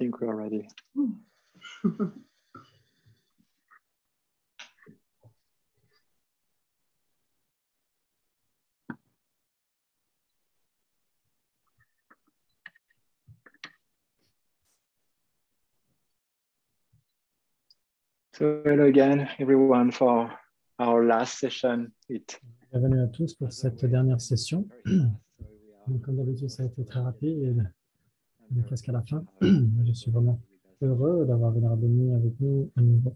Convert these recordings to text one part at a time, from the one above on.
think we're ready. So hello again, everyone, for our last session. Bienvenue à tous pour cette dernière session. Donc, comme d'habitude, ça a été très rapide. On est presque à la fin. Je suis vraiment heureux d'avoir Vénérable Denis avec nous à nouveau.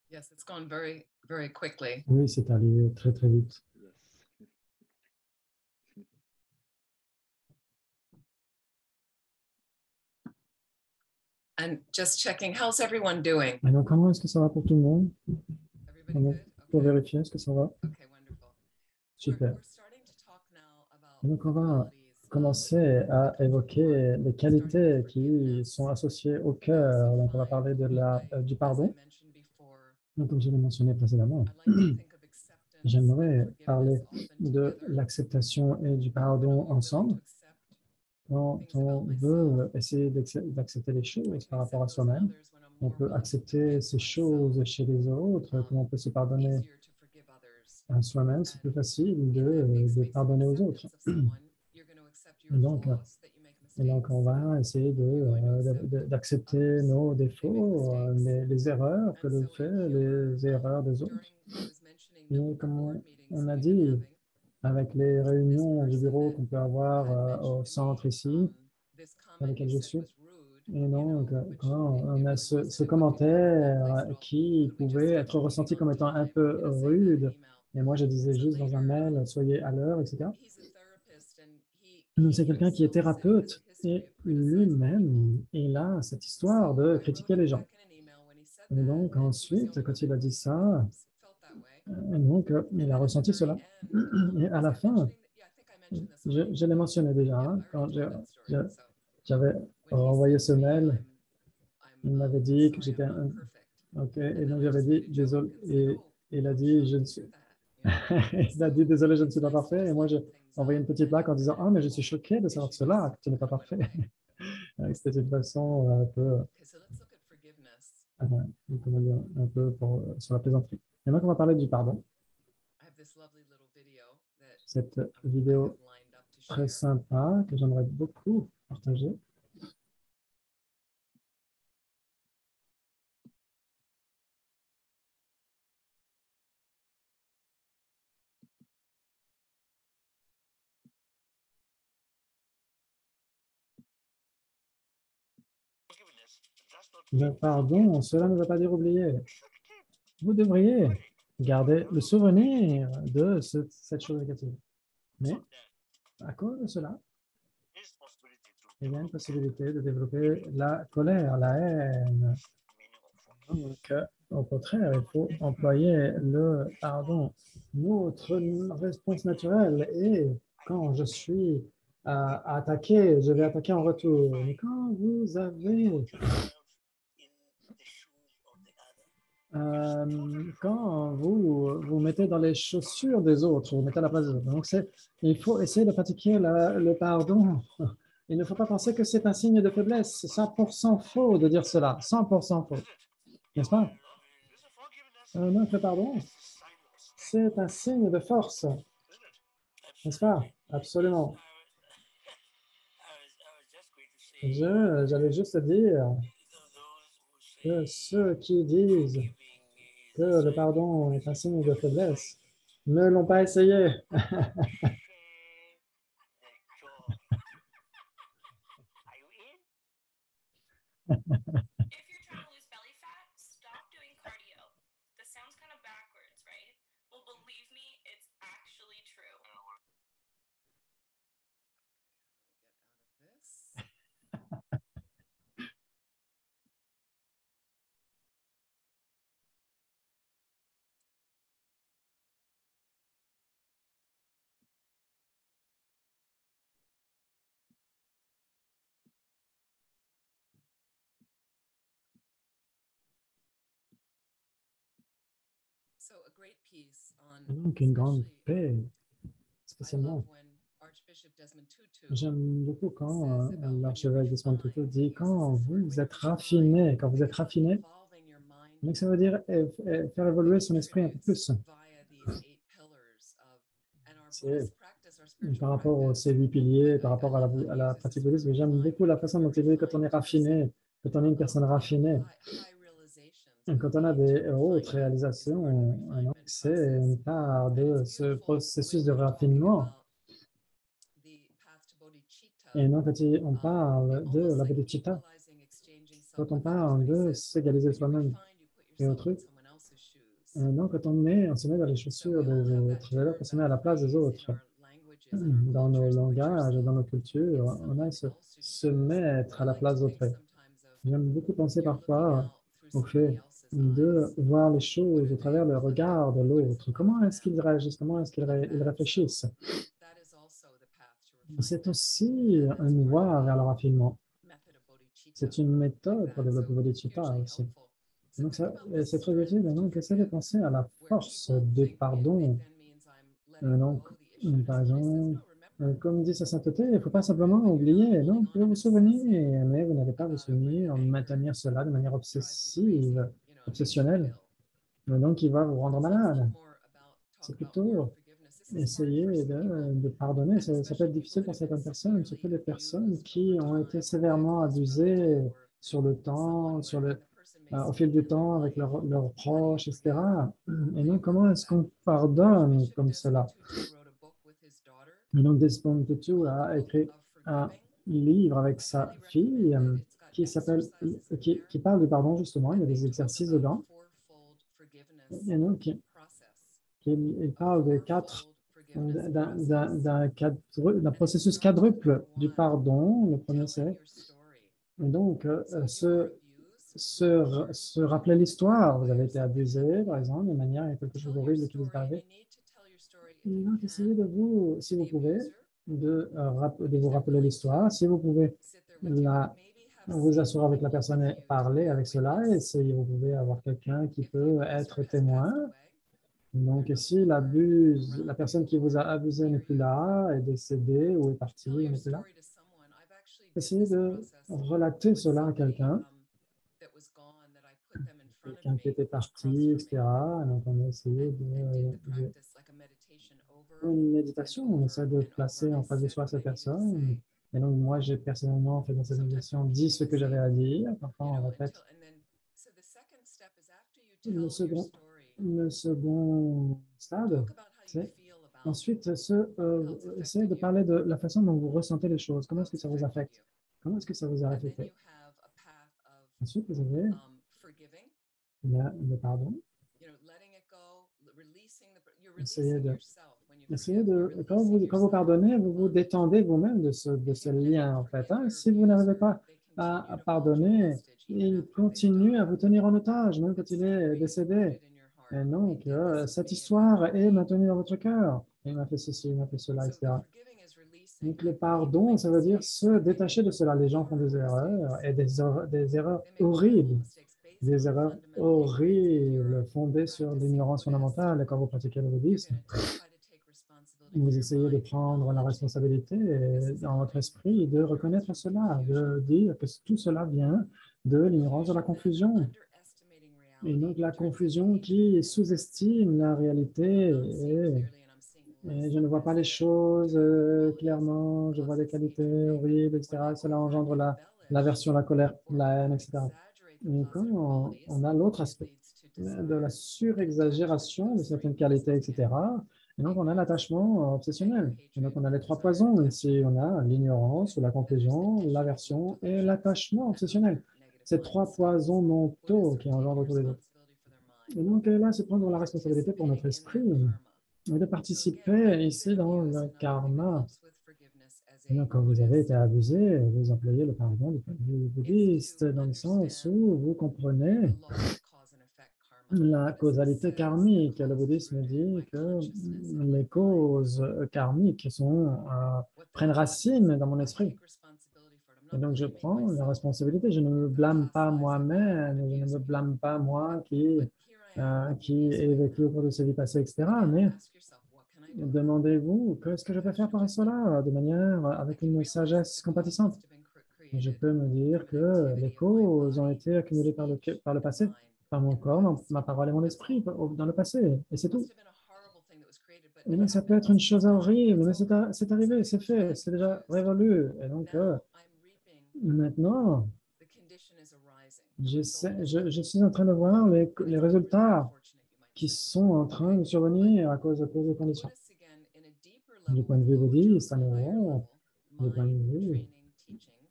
Yes, it's gone very, very quickly. Oui, c'est allé très, très vite. And just checking, how's everyone doing? Et donc, comment est-ce que ça va pour tout le monde? Everybody good? Pour Okay. vérifier, est-ce que ça va? Okay, wonderful. Super. We're starting to talk now about Et donc, on va qualities commencer à évoquer les qualités qui sont associées au cœur. Donc, on va parler de du pardon. Donc, comme je l'ai mentionné précédemment, j'aimerais parler de l'acceptation et du pardon ensemble. Quand on veut essayer d'accepter les choses par rapport à soi-même, on peut accepter ces choses chez les autres, comme on peut se pardonner à soi-même, c'est plus facile de pardonner aux autres. Et donc, on va essayer d'accepter nos défauts, les erreurs que l'on fait, les erreurs des autres. Et comme on a dit, avec les réunions du bureau qu'on peut avoir au centre ici, dans lequel je suis, et donc, quand on a ce commentaire qui pouvait être ressenti comme étant un peu rude, et moi je disais juste dans un mail, soyez à l'heure, etc. C'est quelqu'un qui est thérapeute et lui-même, il a cette histoire de critiquer les gens. Et donc ensuite, quand il a dit ça, donc il a ressenti cela. Et à la fin, je l'ai mentionné déjà, hein, quand j'avais envoyé ce mail, il m'avait dit que j'étais un... OK, et donc j'avais dit, désolé, et il a dit, je ne suis... il a dit, désolé, je ne suis pas parfait, et moi j'ai envoyé une petite blague en disant, ah, mais je suis choqué de savoir cela, que tu n'es pas parfait. C'était une façon un peu, comment dire, un peu sur la plaisanterie. Et donc on va parler du pardon. Cette vidéo très sympa que j'aimerais beaucoup partager. Le pardon, cela ne veut pas dire oublier. Vous devriez garder le souvenir de cette chose négative. Mais à cause de cela, il y a une possibilité de développer la colère, la haine. Donc, au contraire, il faut employer le pardon. Notre réponse naturelle est quand je suis attaqué, je vais attaquer en retour. Mais quand vous avez quand vous mettez dans les chaussures des autres, vous mettez à la place des autres. Donc, il faut essayer de pratiquer le pardon. Il ne faut pas penser que c'est un signe de faiblesse. C'est 100% faux de dire cela. 100% faux. N'est-ce pas? Non, le pardon, c'est un signe de force. N'est-ce pas? Absolument. J'allais juste dire que ceux qui disent que le pardon est un signe de faiblesse ne l'ont pas essayé. Donc, une grande paix, spécialement J'aime beaucoup quand l'archevêque Desmond Tutu dit quand vous êtes raffiné, donc ça veut dire faire évoluer son esprit un peu plus. C'est par rapport aux ces 8 piliers, par rapport à la pratique bouddhiste, mais j'aime beaucoup la façon dont il dit quand on est raffiné, quand on est une personne raffinée, quand on a des hautes réalisations, c'est une part de ce processus de raffinement. Et non, quand on parle de la bodhicitta, quand on parle de s'égaliser soi-même et autrui, non, quand on se met dans les chaussures des autres, alors qu'on se met à la place des autres, dans nos langages, dans nos cultures, on a se mettre à la place d'autrui. J'aime beaucoup penser parfois au fait de voir les choses au travers le regard de l'autre. Comment est-ce qu'ils réagissent? Comment est-ce qu'ils réfléchissent? C'est aussi une voie vers le raffinement. C'est une méthode pour développer bodhicitta aussi. Donc, c'est très utile. Donc, essayez de penser à la force du pardon. Donc, par exemple, comme dit sa sainteté, il ne faut pas simplement oublier. Non, vous pouvez vous souvenir, mais vous n'allez pas vous souvenir, maintenir cela de manière obsessive, obsessionnelle. Donc, il va vous rendre malade. C'est plutôt essayer de pardonner. Ça peut être difficile pour certaines personnes, surtout les personnes qui ont été sévèrement abusées sur le temps, au fil du temps avec leurs proches, etc. Et donc, comment est-ce qu'on pardonne comme cela? Et donc, Desmond Tutu a écrit un livre avec sa fille qui parle du pardon, justement. Il y a des exercices dedans. Et donc, il parle d'un processus quadruple du pardon. Le premier, c'est donc se rappeler l'histoire. Vous avez été abusé, par exemple, de manière, il y a quelque chose d'horrible qui vous est arrivé. Et donc, essayez de vous, si vous pouvez, de vous rappeler l'histoire. Si vous pouvez vous asseoir avec la personne et parler avec cela, et si vous pouvez avoir quelqu'un qui peut être témoin. Donc, si la personne qui vous a abusé n'est plus là, est décédée ou est partie, n'est plus là, essayez de relater cela à quelqu'un qui était parti, etc. Donc, on a essayé une méditation, on essaie de placer en face de soi cette personne. Et donc, moi, j'ai personnellement fait dans cette méditation, dit ce que j'avais à dire. Parfois, on répète. Le second stade, c'est ensuite essayer de parler de la façon dont vous ressentez les choses. Comment est-ce que ça vous affecte? Comment est-ce que ça vous a affecté? Ensuite, vous avez le pardon. Essayez de quand vous pardonnez, vous vous détendez vous-même de ce lien, en fait. Hein. Si vous n'arrivez pas à pardonner, il continue à vous tenir en otage, même quand il est décédé. Et donc, cette histoire est maintenue dans votre cœur. Il m'a fait ceci, il m'a fait cela, etc. Donc, le pardon, ça veut dire se détacher de cela. Les gens font des erreurs et des erreurs horribles. Des erreurs horribles fondées sur l'ignorance fondamentale. Et quand vous pratiquez le bouddhisme, vous essayez de prendre la responsabilité dans votre esprit, de reconnaître cela, de dire que tout cela vient de l'ignorance, de la confusion. Et donc la confusion qui sous-estime la réalité et je ne vois pas les choses clairement, je vois des qualités horribles, etc. Cela engendre l'aversion, la colère, la haine, etc. Et quand on a l'autre aspect de la surexagération de certaines qualités, etc., et donc on a l'attachement obsessionnel. Et donc on a les 3 poisons ici, on a l'ignorance ou la confusion, l'aversion et l'attachement obsessionnel. Ces 3 poisons mentaux qui engendrent tous les autres. Et donc là, c'est prendre la responsabilité pour notre esprit et de participer ici dans le karma. Et donc, quand vous avez été abusé, vous employez le pardon du point de vue bouddhiste, dans le sens où vous comprenez la causalité karmique. Le bouddhisme dit que les causes karmiques prennent racine dans mon esprit. Et donc, je prends la responsabilité. Je ne me blâme pas moi-même, je ne me blâme pas moi qui ai vécu au cours de sa vie passée, etc. Mais demandez-vous, qu'est-ce que je peux faire par cela de manière avec une sagesse compatissante? Je peux me dire que les causes ont été accumulées par le passé, par mon corps, ma parole et mon esprit dans le passé, et c'est tout. Mais ça peut être une chose horrible, mais c'est arrivé, c'est fait, c'est déjà révolu. Et donc, maintenant, je suis en train de voir les résultats qui sont en train de survenir à cause des conditions. Du point de vue bouddhiste, à nouveau, du point de vue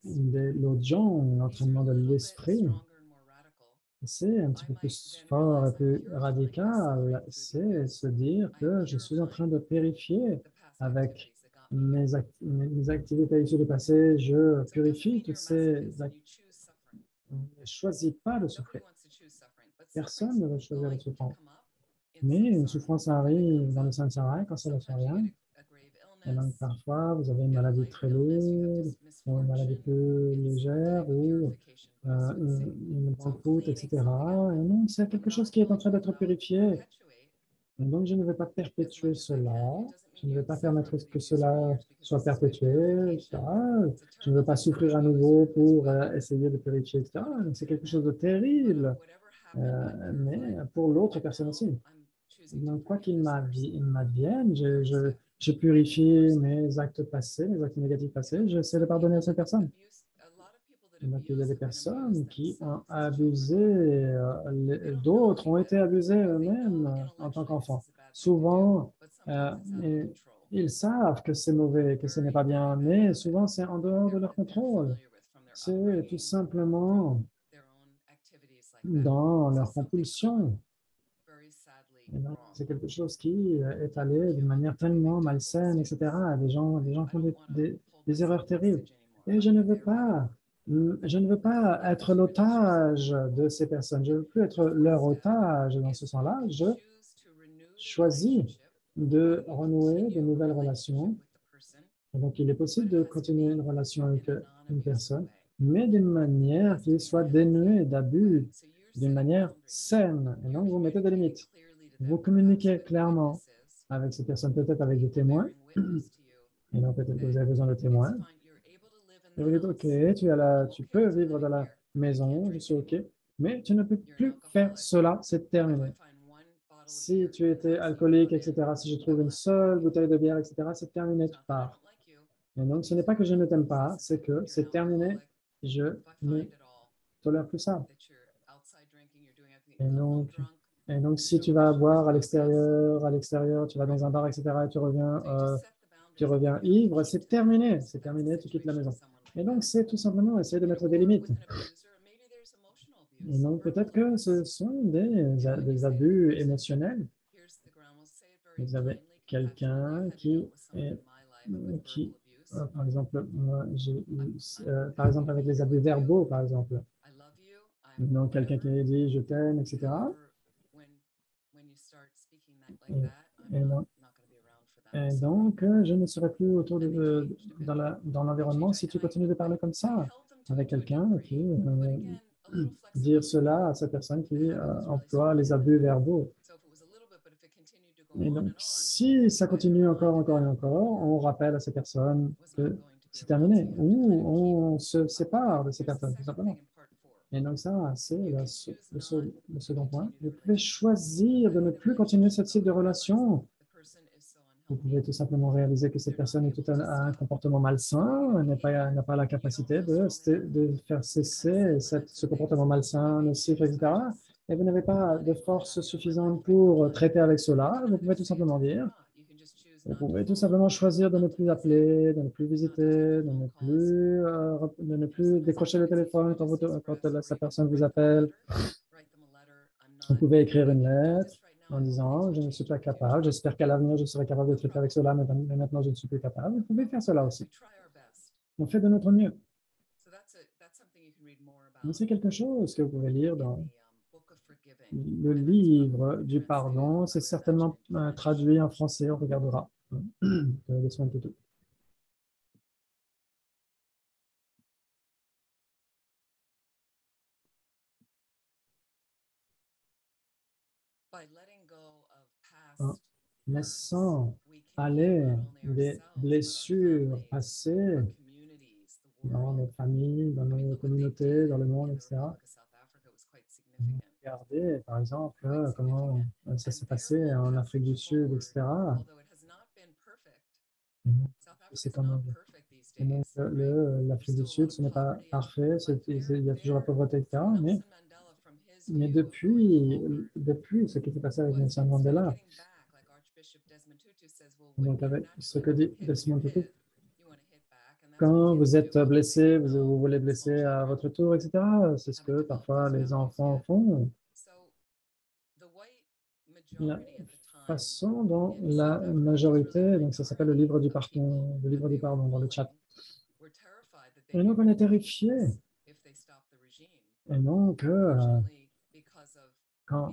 de l'audience, l'entraînement de l'esprit, c'est un petit peu plus fort et plus radical, c'est se dire que je suis en train de purifier avec mes activités issues du passé, je purifie toutes ces activités. On ne choisit pas de souffrir. Personne ne veut choisir la souffrance. Mais une souffrance arrive dans le samsara quand ça ne fait rien. Et donc, parfois, vous avez une maladie très lourde, ou une maladie plus légère, ou une banqueroute, etc. Et donc, c'est quelque chose qui est en train d'être purifié. Et donc, je ne vais pas perpétuer cela. Je ne vais pas permettre que cela soit perpétué, etc. Je ne veux pas souffrir à nouveau pour essayer de purifier, etc. Donc, c'est quelque chose de terrible, mais pour l'autre personne aussi. Donc, quoi qu'il m'advienne, je purifie mes actes passés, mes actes négatifs passés, j'essaie de pardonner à ces personnes. Donc, il y a des personnes qui ont abusé, d'autres ont été abusés eux-mêmes en tant qu'enfants. Souvent, ils savent que c'est mauvais, que ce n'est pas bien, mais souvent c'est en dehors de leur contrôle. C'est tout simplement dans leur compulsion. C'est quelque chose qui est allé d'une manière tellement malsaine, etc. Des gens font des erreurs terribles. Et je ne veux pas être l'otage de ces personnes. Je ne veux plus être leur otage dans ce sens-là. Je choisis de renouer de nouvelles relations. Donc, il est possible de continuer une relation avec une personne, mais d'une manière qui soit dénuée d'abus, d'une manière saine. Et donc, vous mettez des limites. Vous communiquez clairement avec ces personnes, peut-être avec des témoins. Et donc, peut-être que vous avez besoin de témoins. Et vous dites, OK, tu peux vivre dans la maison, je suis OK, mais tu ne peux plus faire cela, c'est terminé. Si tu étais alcoolique, etc., si je trouve une seule bouteille de bière, etc., c'est terminé, tu pars. Et donc, ce n'est pas que je ne t'aime pas, c'est que c'est terminé, je ne tolère plus ça. Et donc, si tu vas boire à l'extérieur, tu vas dans un bar, etc., et tu reviens ivre, c'est terminé, tu quittes la maison. Et donc, c'est tout simplement essayer de mettre des limites. Et donc, peut-être que ce sont des abus émotionnels. Vous avez quelqu'un par exemple, moi, par exemple, avec les abus verbaux, par exemple. Donc, quelqu'un qui dit je t'aime, etc. Et donc, je ne serai plus dans l'environnement si tu continues de parler comme ça avec quelqu'un qui dire cela à cette personne qui emploie les abus verbaux. Et donc, si ça continue encore et encore, on rappelle à ces personnes que c'est terminé ou on se sépare de ces personnes, tout simplement. Et donc, ça, c'est le second point. Vous pouvez choisir de ne plus continuer ce type de relation. Vous pouvez tout simplement réaliser que cette personne a un comportement malsain, n'a pas la capacité de faire cesser ce comportement malsain, nocif, etc. Et vous n'avez pas de force suffisante pour traiter avec cela. Vous pouvez tout simplement dire, vous pouvez tout simplement choisir de ne plus appeler, de ne plus visiter, de ne plus décrocher le téléphone quand sa personne vous appelle. Vous pouvez écrire une lettre en disant « Je ne suis pas capable, j'espère qu'à l'avenir, je serai capable de traiter avec cela, mais maintenant, je ne suis plus capable. » Vous pouvez faire cela aussi. On fait de notre mieux. C'est quelque chose que vous pouvez lire dans le livre du pardon. C'est certainement traduit en français, on regardera. Les soins de tout. En laissant aller des blessures passées dans nos familles, dans nos communautés, dans le monde, etc. Regardez, par exemple, comment ça s'est passé en Afrique du Sud, etc. C'est quand même. Et donc, l'Afrique du Sud, ce n'est pas parfait, il y a toujours la pauvreté, etc. Mais depuis ce qui s'est passé avec Nelson Mandela, donc avec ce que dit Desmond Tutu, quand vous êtes blessé, vous voulez blesser à votre tour, etc. C'est ce que parfois les enfants font. La façon dont la majorité, donc ça s'appelle le livre du pardon dans le chat. Et donc on est terrifié. Et donc, quand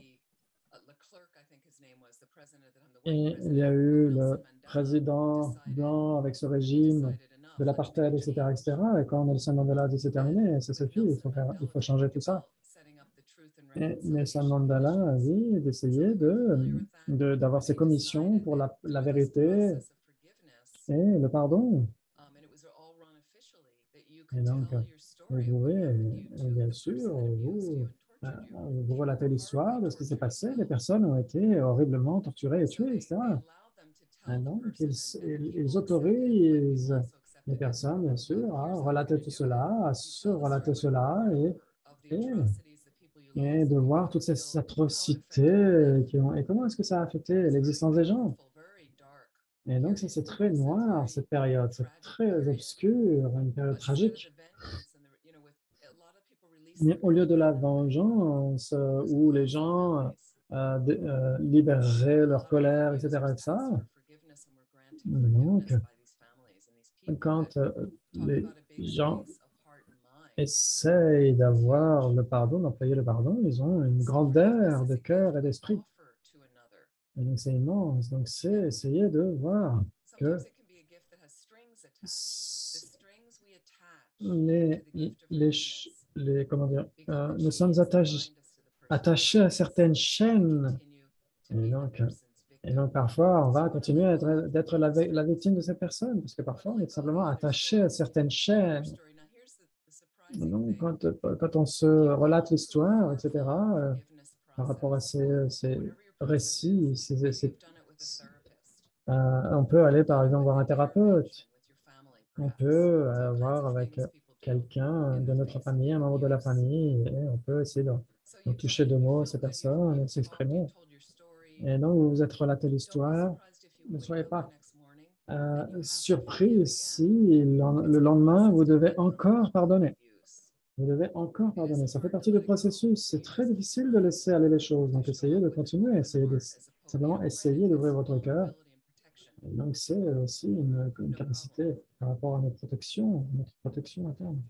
il y a eu le président blanc avec ce régime de l'apartheid, etc., etc., et quand Nelson Mandela a dit c'est terminé, ça suffit, il faut changer tout ça. Et Nelson Mandela a dit d'essayer d'avoir ces commissions pour la vérité et le pardon. Et donc, vous pouvez, bien sûr, vous relatez l'histoire de ce qui s'est passé. Les personnes ont été horriblement torturées et tuées, etc. Et donc, ils autorisent les personnes, bien sûr, à relater tout cela, à se relater cela et de voir toutes ces atrocités qui ont. Et comment est-ce que ça a affecté l'existence des gens? Et donc, ça, c'est très noir, cette période. C'est très obscur, une période tragique. Mais au lieu de la vengeance, où les gens libéreraient leur colère, etc., donc, quand les gens essayent d'avoir le pardon, d'employer le pardon, ils ont une grandeur de cœur et d'esprit. Et donc, c'est immense. Donc, c'est essayer de voir que comment dire, nous sommes attachés à certaines chaînes. Et donc, parfois, on va continuer d'être la victime de ces personnes, parce que parfois, on est simplement attaché à certaines chaînes. Et donc, quand on se relate l'histoire, etc., par rapport à ces récits, on peut aller, par exemple, voir un thérapeute. On peut voir avec quelqu'un de notre famille, un membre de la famille, et on peut essayer de toucher de mots ces personnes, de s'exprimer. Et donc, vous vous êtes relaté l'histoire. Ne soyez pas surpris si le lendemain, vous devez encore pardonner. Vous devez encore pardonner. Ça fait partie du processus. C'est très difficile de laisser aller les choses. Donc, essayez de continuer. Simplement essayer d'ouvrir votre cœur. Et donc, c'est aussi une capacité par rapport à notre protection interne.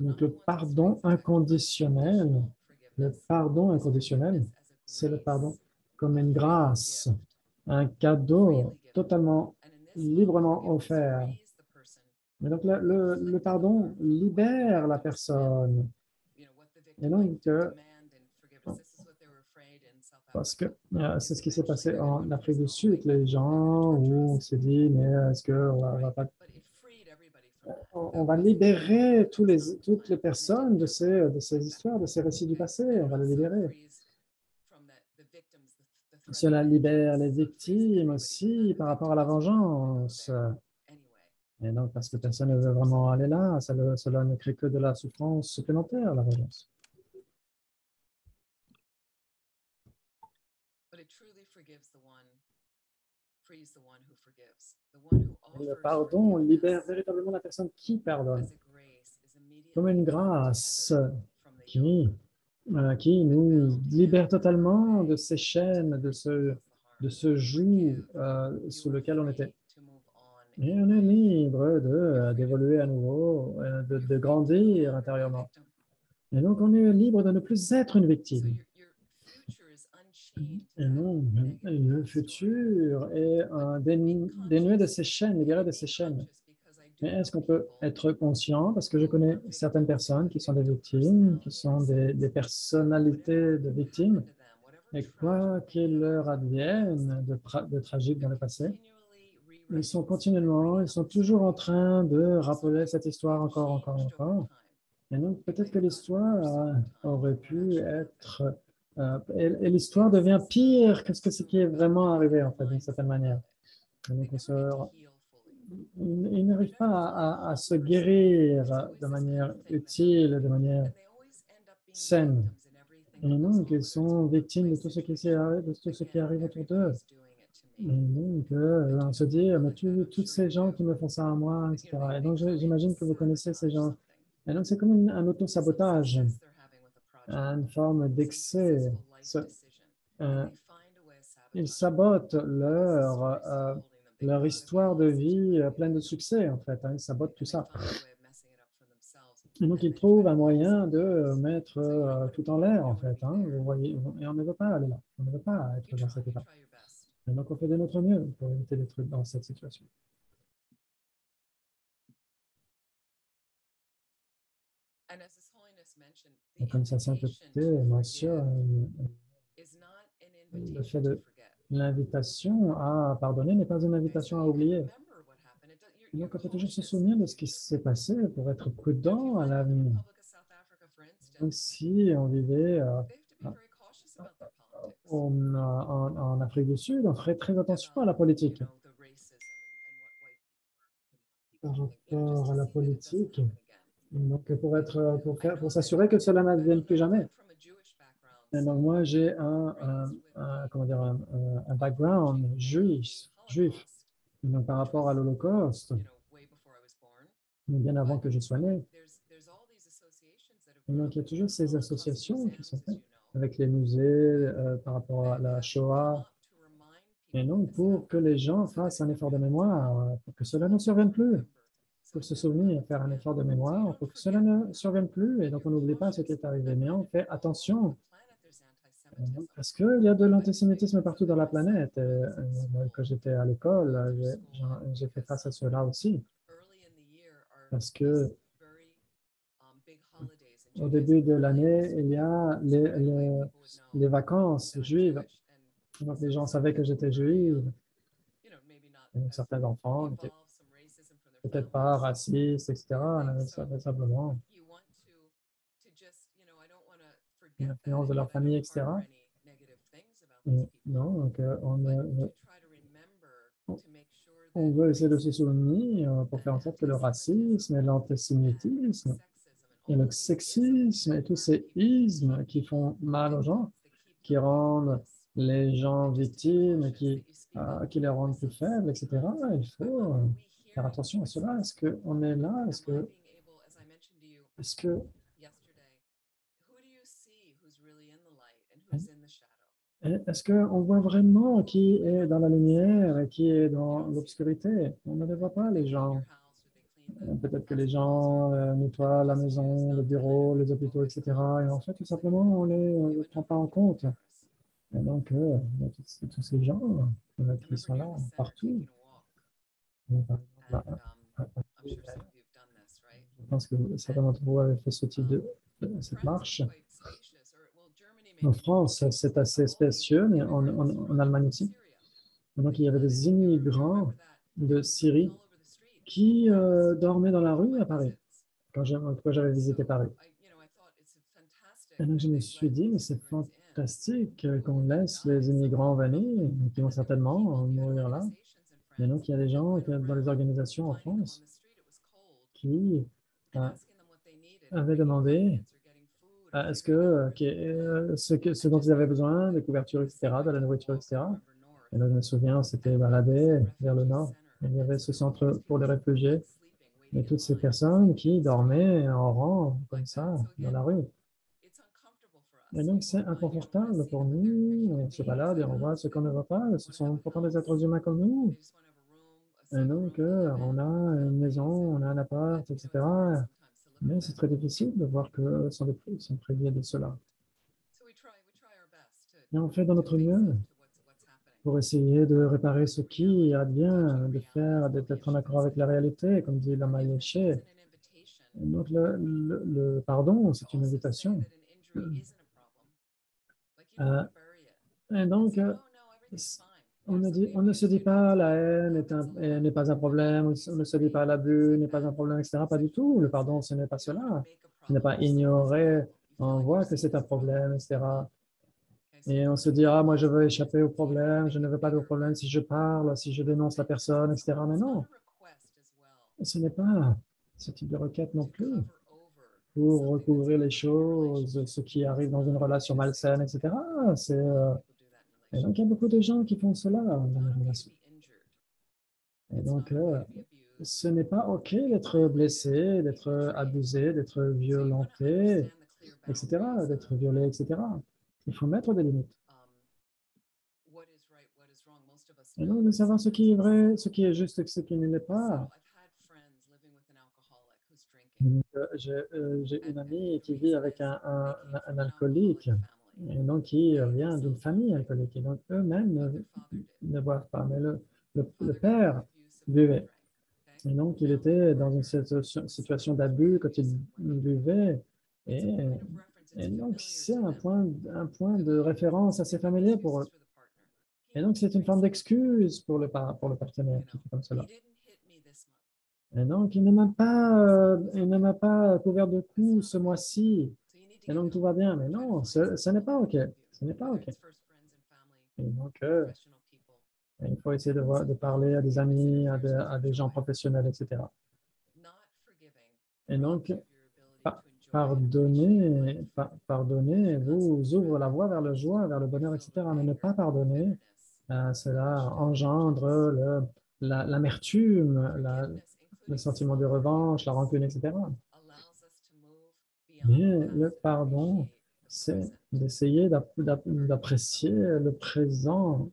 Donc, le pardon inconditionnel, c'est le pardon comme une grâce, un cadeau totalement librement offert. Mais donc, le pardon libère la personne. Et donc, parce que c'est ce qui s'est passé en Afrique du Sud. Les gens où on s'est dit, mais est-ce on va libérer toutes les personnes de ces histoires, de ces récits du passé, on va les libérer. Cela libère les victimes aussi par rapport à la vengeance. Et donc, parce que personne ne veut vraiment aller là, cela ne crée que de la souffrance supplémentaire, la vengeance. Le pardon libère véritablement la personne qui pardonne, comme une grâce qui nous libère totalement de ces chaînes, de ce joug sous lequel on était. Et on est libre d'évoluer à nouveau, de grandir intérieurement. Et donc, on est libre de ne plus être une victime. Et non, le futur est dénué de ces chaînes, libéré de ces chaînes. Mais est-ce qu'on peut être conscient? Parce que je connais certaines personnes qui sont des victimes, qui sont des personnalités de victimes. Et quoi qu'il leur advienne de tragique dans le passé, ils sont toujours en train de rappeler cette histoire encore. Et donc, peut-être que l'histoire aurait pu être... et l'histoire devient pire que ce qui est vraiment arrivé, en fait, d'une certaine manière. Et donc, ils n'arrivent pas à se guérir de manière utile, de manière saine. Et donc, ils sont victimes de tout ce qui arrive autour d'eux. Et donc, on se dit, mais tous ces gens qui me font ça à moi, etc. Et donc, j'imagine que vous connaissez ces gens. Et donc, c'est comme un auto-sabotage, une forme d'excès. Euh, Ils sabotent leur histoire de vie pleine de succès, en fait. Ils sabotent tout ça. Et donc, ils trouvent un moyen de mettre tout en l'air, en fait. Vous voyez, et on ne veut pas aller là. On ne veut pas être dans cet état. Et donc, on fait de notre mieux pour éviter d'être dans cette situation. Et comme sa sainteté mentionne, le fait de l'invitation à pardonner n'est pas une invitation à oublier. Donc, on peut toujours se souvenir de ce qui s'est passé pour être prudent à l'avenir. Donc, si on vivait en Afrique du Sud, on ferait très attention à la politique. Par rapport à la politique, donc pour s'assurer que cela n'advienne plus jamais. Et donc, moi, j'ai comment dire, un background juif. Donc, par rapport à l'Holocauste, bien avant que je sois né. Et donc, il y a toujours ces associations qui sont faites avec les musées par rapport à la Shoah. Et donc, pour que les gens fassent un effort de mémoire, pour que cela ne survienne plus. Pour se souvenir, faire un effort de mémoire, pour que cela ne survienne plus. Et donc, on n'oublie pas ce qui est arrivé. Mais on fait attention. Parce qu'il y a de l'antisémitisme partout dans la planète. Quand j'étais à l'école, j'ai fait face à cela aussi. Parce que au début de l'année, il y a les vacances juives. Donc, les gens savaient que j'étais juive. Et donc, certains enfants n'étaient peut-être pas racistes, etc. Simplement une influence de leur famille, etc. Et non, donc on veut essayer de se souvenir pour faire en sorte que le racisme et l'antisémitisme et le sexisme et tous ces ismes qui font mal aux gens, qui rendent les gens victimes, qui les rendent plus faibles, etc. Il faut faire attention à cela. Est-ce qu'on est là? Est-ce que est-ce qu'on voit vraiment qui est dans la lumière et qui est dans l'obscurité? On ne les voit pas, les gens. Peut-être que les gens nettoient la maison, le bureau, les hôpitaux, etc. Et en fait, tout simplement, on ne les prend pas en compte. Et donc, il y a tous ces gens qui sont là partout. Par exemple, je pense que certains d'entre vous avez fait ce type de cette marche. En France, c'est assez spécieux, mais en Allemagne aussi. Et donc, il y avait des immigrants de Syrie qui dormaient dans la rue à Paris, quand j'avais visité Paris. Et donc, je me suis dit, mais c'est fantastique qu'on laisse les immigrants venir, qui vont certainement mourir là. Et donc, il y a des gens dans les organisations en France qui avaient demandé est-ce que, ce dont ils avaient besoin, des couvertures, etc., de la nourriture, etc. Et là, je me souviens, on s'était baladé vers le nord. Il y avait ce centre pour les réfugiés et toutes ces personnes qui dormaient en rang, comme ça, dans la rue. Et donc, c'est inconfortable pour nous. On se balade et on voit ce qu'on ne voit pas. Ce sont pourtant des êtres humains comme nous. Et donc, on a une maison, on a un appart, etc. Mais c'est très difficile de voir que sont privés de cela. Et on fait de notre mieux pour essayer de réparer ce qui advient, d'être en accord avec la réalité, comme dit Lama Yeshe. Donc, le pardon, c'est une invitation. Et donc, on ne se dit pas la haine n'est pas un problème, on ne se dit pas l'abus n'est pas un problème, etc. Pas du tout. Le pardon, ce n'est pas cela. Ce n'est pas ignorer. On voit que c'est un problème, etc. Et on se dit, ah, moi, je veux échapper au problème, je ne veux pas de problème si je parle, si je dénonce la personne, etc. Mais non, ce n'est pas ce type de requête non plus pour recouvrir les choses, ce qui arrive dans une relation malsaine, etc. Et donc, il y a beaucoup de gens qui font cela dans les relations. Et donc, ce n'est pas OK d'être blessé, d'être abusé, d'être violenté, etc., d'être violé, etc. Il faut mettre des limites. Et donc, de savoir ce qui est vrai, ce qui est juste et ce qui ne l'est pas. J'ai une amie qui vit avec un alcoolique, et donc qui vient d'une famille alcoolique. Et donc, eux-mêmes ne boivent pas, mais le père buvait. Et donc, il était dans une situation d'abus quand il buvait. Et, et donc, c'est un point de référence assez familier pour eux. Et donc, c'est une forme d'excuse pour le partenaire qui fait comme cela. Et donc, il ne m'a pas couvert de coups ce mois-ci. Et donc, tout va bien. Mais non, ce n'est pas OK. Ce n'est pas OK. Et donc, il faut essayer de parler à des amis, à des gens professionnels, etc. Et donc, pardonner vous ouvre la voie vers la joie, vers le bonheur, etc. Mais ne pas pardonner, cela engendre l'amertume, le sentiment de revanche, la rancune, etc. Mais le pardon, c'est d'essayer d'apprécier le présent.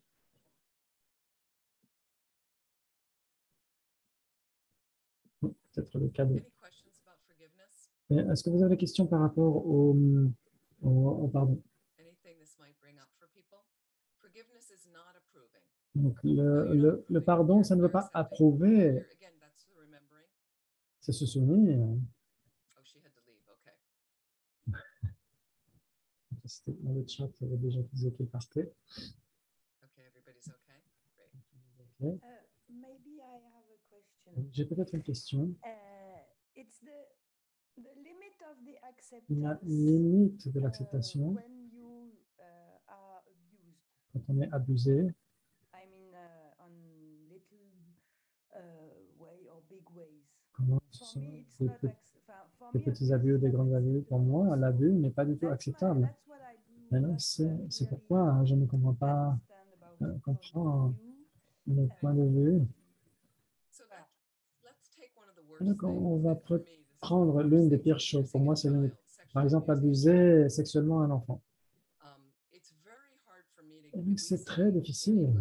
Peut-être le cadeau. Est-ce que vous avez des questions par rapport au pardon? Donc, le pardon, ça ne veut pas approuver, c'est se souvenir. Dans le chat, il y avait des gens qui disaient qu'ils partaient. Okay. J'ai peut-être une question. La limite de l'acceptation quand on est abusé, comment ce sont des petits abus ou des grands abus. Pour moi, l'abus n'est pas du tout acceptable. C'est pourquoi je ne comprends pas le point de vue. Donc, on va prendre l'une des pires choses. Pour moi, c'est par exemple abuser sexuellement un enfant. C'est très difficile.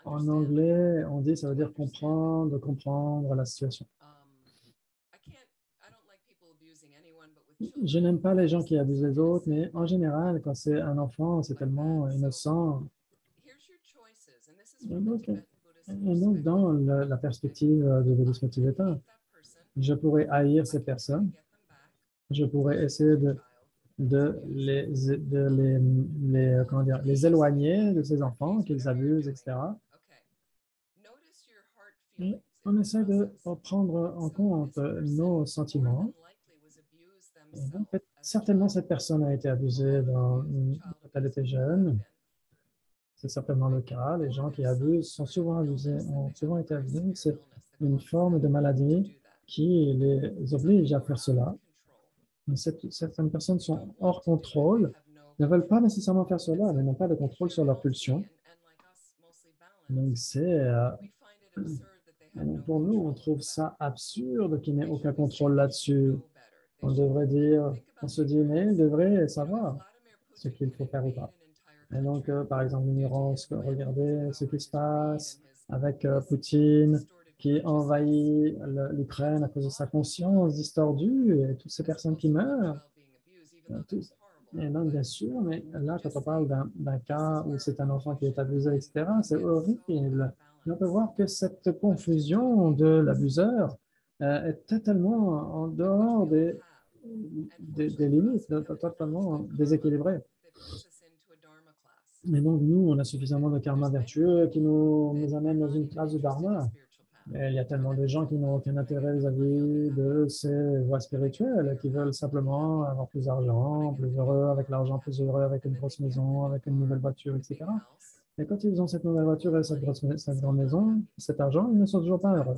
En anglais, on dit, ça veut dire comprendre la situation. Je n'aime pas les gens qui abusent les autres, mais en général, quand c'est un enfant, c'est tellement innocent. Et donc dans la perspective du bouddhisme tibétain, je pourrais haïr ces personnes, je pourrais essayer de les éloigner de ces enfants, qu'ils abusent, etc. Et on essaie de prendre en compte nos sentiments. Et donc, certainement, cette personne a été abusée quand elle était jeune. C'est certainement le cas. Les gens qui abusent sont souvent abusés, ont souvent été abusés. C'est une forme de maladie qui les oblige à faire cela. Mais certaines personnes sont hors contrôle, ne veulent pas nécessairement faire cela, mais n'ont pas de contrôle sur leur pulsion. Donc, pour nous, on trouve ça absurde qu'il n'y ait aucun contrôle là-dessus. On devrait dire, on se dit, mais il devrait savoir ce qu'il faut faire ou pas. Et donc, par exemple, l'ignorance, regardez ce qui se passe avec Poutine qui envahit l'Ukraine à cause de sa conscience distordue et toutes ces personnes qui meurent. Et donc, bien sûr, mais là, quand on parle d'un cas où c'est un enfant qui est abusé, etc., c'est horrible. On peut voir que cette confusion de l'abuseur est totalement en dehors des limites, totalement déséquilibrée. Et donc, nous, on a suffisamment de karma vertueux qui nous amène dans une classe de dharma. Et il y a tellement de gens qui n'ont aucun intérêt vis-à-vis de ces voies spirituelles, qui veulent simplement avoir plus d'argent, plus heureux avec l'argent, plus heureux avec une grosse maison, avec une nouvelle voiture, etc. Et quand ils ont cette nouvelle voiture et cette grande maison, cet argent, ils ne sont toujours pas heureux.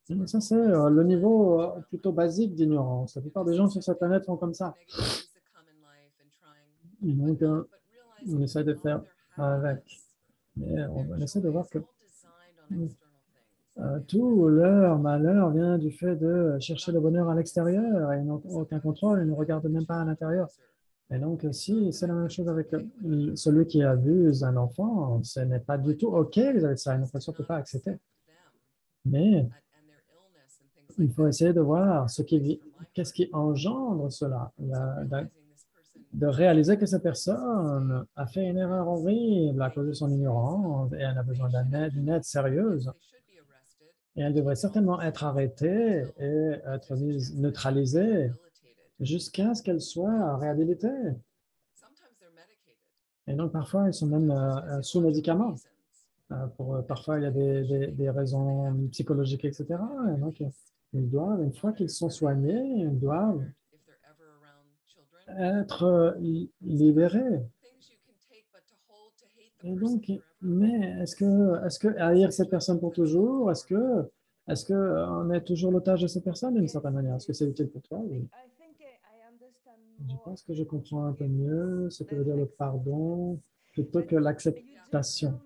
Et ça, c'est le niveau plutôt basique d'ignorance. La plupart des gens sur cette planète font comme ça. Et donc, on essaie de faire avec. Mais on essaie de voir que tout leur malheur vient du fait de chercher le bonheur à l'extérieur et ils n'ont aucun contrôle, ils ne regardent même pas à l'intérieur. Et donc, si c'est la même chose avec celui qui abuse un enfant, ce n'est pas du tout OK vis-à-vis de ça, il ne faut surtout pas accepter. Mais il faut essayer de voir qu'est-ce qui engendre cela, de réaliser que cette personne a fait une erreur horrible à cause de son ignorance et elle a besoin d'une aide sérieuse. Et elle devrait certainement être arrêtée et être neutralisée jusqu'à ce qu'elle soit réhabilitée. Et donc, parfois, ils sont même sous médicaments. Parfois, il y a des raisons psychologiques, etc. Et donc, ils doivent, une fois qu'ils sont soignés, ils doivent être libérés. Et donc, mais est-ce que haïr cette personne pour toujours, est-ce que on est toujours l'otage de cette personne d'une certaine manière? Est-ce que c'est utile pour toi? Oui. Je pense que je comprends un peu mieux ce que veut dire le pardon plutôt que l'acceptation.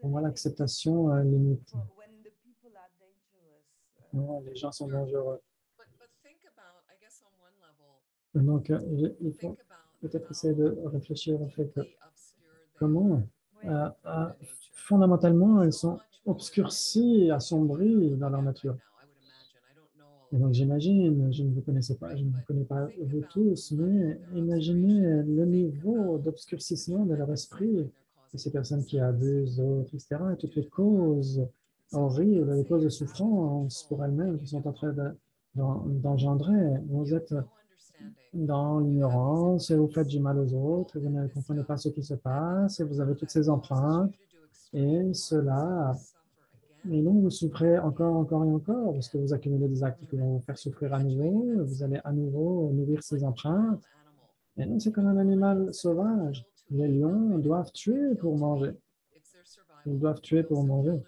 Pour moi, l'acceptation a une limite. Non, les gens sont dangereux. Donc, il faut peut-être essayer de réfléchir au fait que comment fondamentalement elles sont obscurcies, assombries dans leur nature. Et donc j'imagine, je ne vous connaissais pas, je ne vous connais pas vous tous, mais imaginez le niveau d'obscurcissement de leur esprit, de ces personnes qui abusent d'autres, etc., et toutes les causes horribles, les causes de souffrance pour elles-mêmes qui sont en train d'engendrer. Vous êtes dans l'ignorance et vous faites du mal aux autres, vous ne comprenez pas ce qui se passe, et vous avez toutes ces empreintes, et cela, et donc vous souffrez encore et encore, parce que vous accumulez des actes qui vont vous faire souffrir à nouveau, vous allez à nouveau nourrir ces empreintes, et donc c'est comme un animal sauvage. Les lions doivent tuer pour manger. Ils doivent tuer pour manger.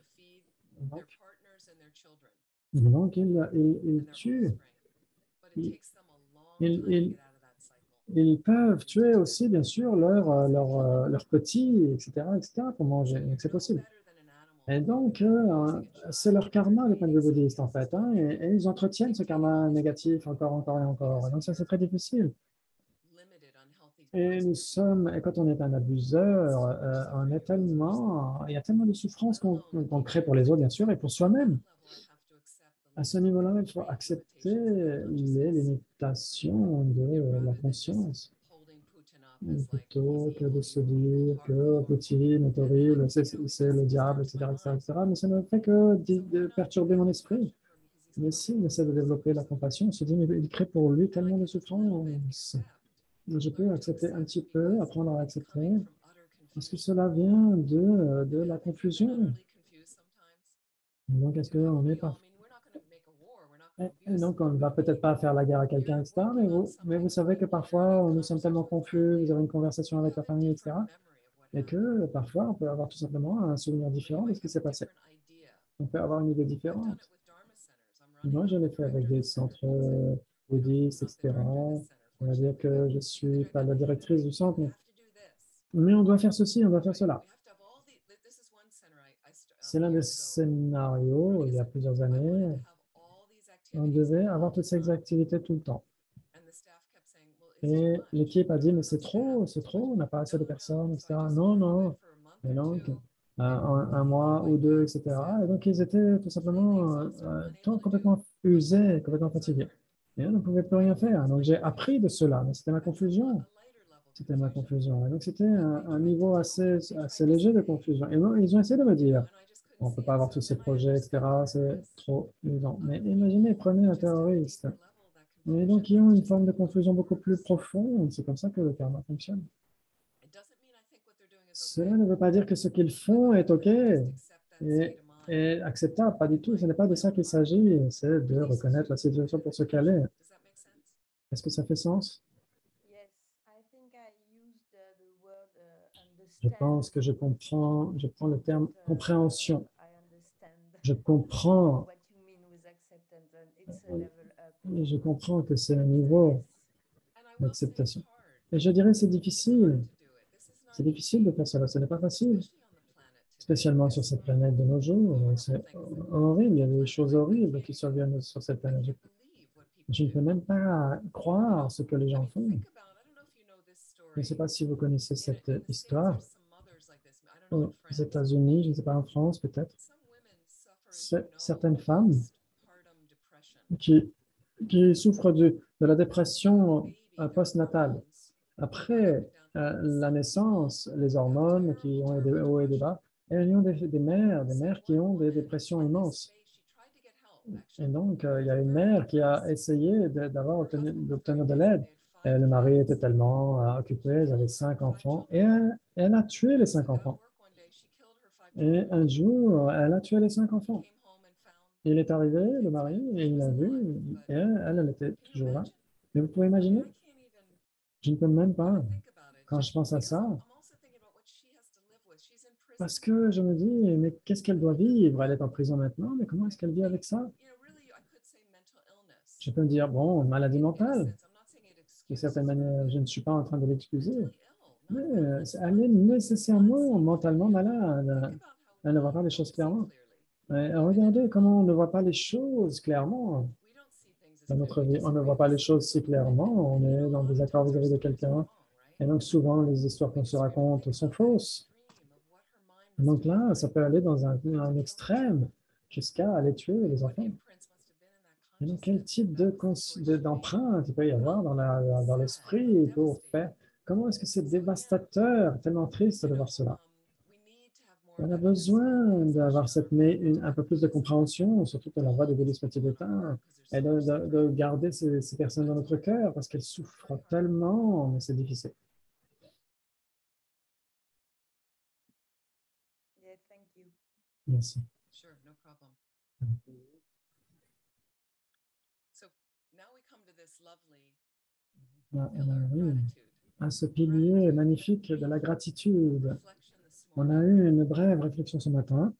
Donc ils tuent. Ils, ils, ils peuvent tuer aussi, bien sûr, leurs petits, etc., etc., pour manger. Donc, c'est possible. Et donc, c'est leur karma, le point de vue bouddhiste, en fait. Hein, et ils entretiennent ce karma négatif encore et encore. Et donc, ça, c'est très difficile. Et et quand on est un abuseur, on est il y a tellement de souffrances qu'on crée pour les autres, bien sûr, et pour soi-même. À ce niveau-là, il faut accepter les limitations de la conscience, plutôt que de se dire que Poutine est horrible, c'est le diable, etc., etc., etc. Mais ça ne fait que de perturber mon esprit. Mais si on essaie de développer la compassion, on se dit, mais il crée pour lui tellement de souffrance. Je peux accepter un petit peu, apprendre à accepter, parce que cela vient de la confusion. Donc, est-ce qu'on est pas Et donc, on ne va peut-être pas faire la guerre à quelqu'un, etc. Mais vous savez que parfois, nous sommes tellement confus, vous avez une conversation avec la famille, etc. Et que parfois, on peut avoir tout simplement un souvenir différent de ce qui s'est passé. On peut avoir une idée différente. Moi, je l'ai fait avec des centres bouddhistes, etc. On va dire que je ne suis pas la directrice du centre, mais on doit faire ceci, on doit faire cela. C'est l'un des scénarios, il y a plusieurs années, on devait avoir toutes ces activités tout le temps. Et l'équipe a dit, mais c'est trop, on n'a pas assez de personnes, etc. Non, non. Et donc, un mois ou deux, etc. Et donc, ils étaient tout simplement complètement usés, complètement fatigués. Et on ne pouvait plus rien faire. Donc, j'ai appris de cela, mais c'était ma confusion. C'était ma confusion. Et donc, c'était un niveau assez léger de confusion. Et donc, ils ont essayé de me dire, on ne peut pas avoir tous ces projets, etc. C'est trop usant. Mais imaginez, prenez un terroriste. Et donc, ils ont une forme de confusion beaucoup plus profonde. C'est comme ça que le karma fonctionne. Cela ne veut pas dire que ce qu'ils font est OK et acceptable, pas du tout. Ce n'est pas de ça qu'il s'agit, c'est de reconnaître la situation pour ce qu'elle est. Est-ce que ça fait sens? Je pense que je prends le terme compréhension. Je comprends, et je comprends que c'est un niveau d'acceptation. Et je dirais que c'est difficile. C'est difficile de faire cela, ce n'est pas facile. Spécialement sur cette planète de nos jours. C'est horrible, il y a des choses horribles qui surviennent sur cette planète. Je ne peux même pas croire ce que les gens font. Je ne sais pas si vous connaissez cette histoire. Aux États-Unis, je ne sais pas, en France peut-être. Certaines femmes qui souffrent de la dépression postnatale. Après la naissance, les hormones qui ont des hauts et des bas, et elles ont des mères qui ont des dépressions immenses. Et donc, il y a une mère qui a essayé d'obtenir de l'aide. Et le mari était tellement occupé, elle avait 5 enfants, et elle a tué les 5 enfants. Et un jour, elle a tué les 5 enfants. Il est arrivé, le mari, et il l'a vu, et elle était toujours là. Mais vous pouvez imaginer? Je ne peux même pas, quand je pense à ça, parce que je me dis, mais qu'est-ce qu'elle doit vivre? Elle est en prison maintenant, mais comment est-ce qu'elle vit avec ça? Je peux me dire, bon, maladie mentale. De certaine manière, je ne suis pas en train de l'excuser, mais elle est nécessairement mentalement malade. Elle ne voit pas les choses clairement. Regardez comment on ne voit pas les choses clairement dans notre vie. On ne voit pas les choses si clairement. On est dans des accords vis-à-vis de quelqu'un. Et donc, souvent, les histoires qu'on se raconte sont fausses. Donc là, ça peut aller dans un extrême jusqu'à aller tuer les enfants. Et donc, quel type d'empreinte il peut y avoir dans l'esprit pour faire? Comment est-ce que c'est dévastateur, tellement triste de voir cela? On a besoin d'avoir un peu plus de compréhension, surtout de la voix de Délice Tibétain, et de garder ces personnes dans notre cœur parce qu'elles souffrent tellement, mais c'est difficile. Merci. On arrive à ce pilier magnifique de la gratitude. On a eu une brève réflexion ce matin.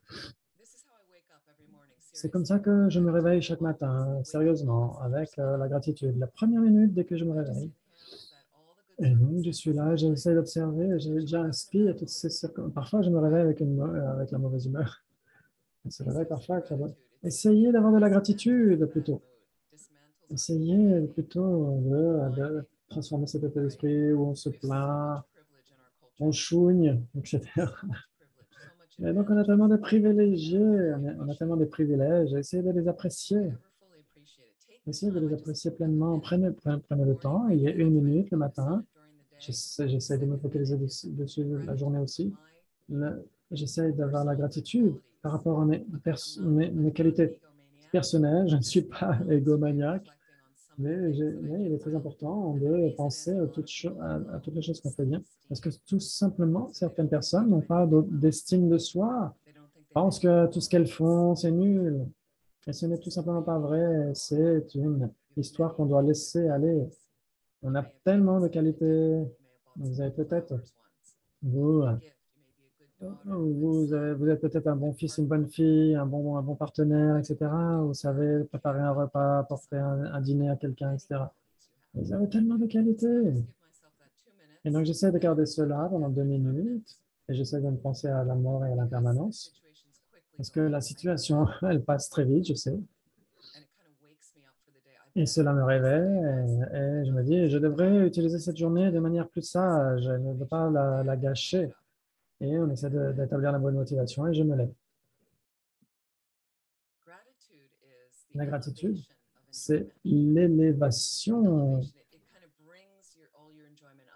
C'est comme ça que je me réveille chaque matin, sérieusement, avec la gratitude. La première minute dès que je me réveille. Et donc, je suis là, j'essaie d'observer, j'inspire toutes ces circonstances. Parfois, je me réveille avec la mauvaise humeur. C'est vrai, parfois. Essayez d'avoir de la gratitude plutôt. Essayez plutôt de transformer cet état d'esprit où on se plaint, on chouigne, etc. Et donc, on a tellement de privilégiés, on a tellement de privilèges. Essayez de les apprécier. Essayez de les apprécier pleinement. Prenez le temps. Il y a 1 minute le matin. J'essaie de me focaliser dessus la journée aussi. J'essaie d'avoir la gratitude par rapport à mes qualités personnelles. Je ne suis pas égomaniaque, mais il est très important de penser à toutes les choses qu'on fait bien. Parce que tout simplement, certaines personnes n'ont pas d'estime de soi, pensent que tout ce qu'elles font, c'est nul. Et ce n'est tout simplement pas vrai. C'est une histoire qu'on doit laisser aller. On a tellement de qualités. Vous avez peut-être, vous êtes peut-être un bon fils, une bonne fille, un bon partenaire, etc. Vous savez préparer un repas, apporter un dîner à quelqu'un, etc. Vous avez tellement de qualités. Et donc, j'essaie de garder cela pendant 2 minutes et j'essaie de me penser à la mort et à l'impermanence. Parce que la situation, elle passe très vite, je sais. Et cela me réveille et je me dis, je devrais utiliser cette journée de manière plus sage. Je ne veux pas la gâcher. Et on essaie d'établir la bonne motivation et je me lève. La gratitude, c'est l'élévation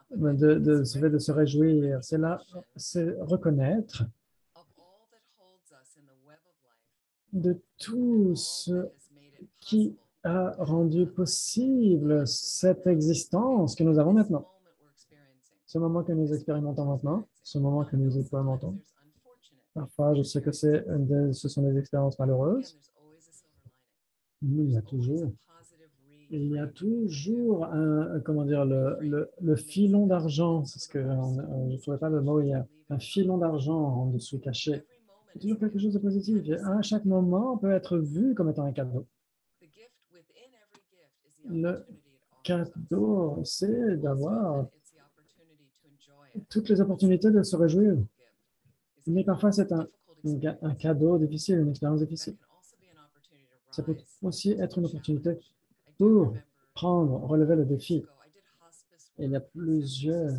de se réjouir. C'est là, c'est reconnaître de tout ce qui a rendu possible cette existence que nous avons maintenant. Ce moment que nous expérimentons maintenant, ce moment que nous expérimentons. Parfois, je sais que ce sont des expériences malheureuses, mais il y a toujours comment dire, le filon d'argent. C'est ce que je ne trouvais pas le mot. Il y a un filon d'argent en dessous caché. C'est toujours quelque chose de positif. Et à chaque moment peut être vu comme étant un cadeau. Le cadeau, c'est d'avoir toutes les opportunités de se réjouir. Mais parfois, c'est un cadeau difficile, une expérience difficile. Ça peut aussi être une opportunité pour relever le défi. Il y a plusieurs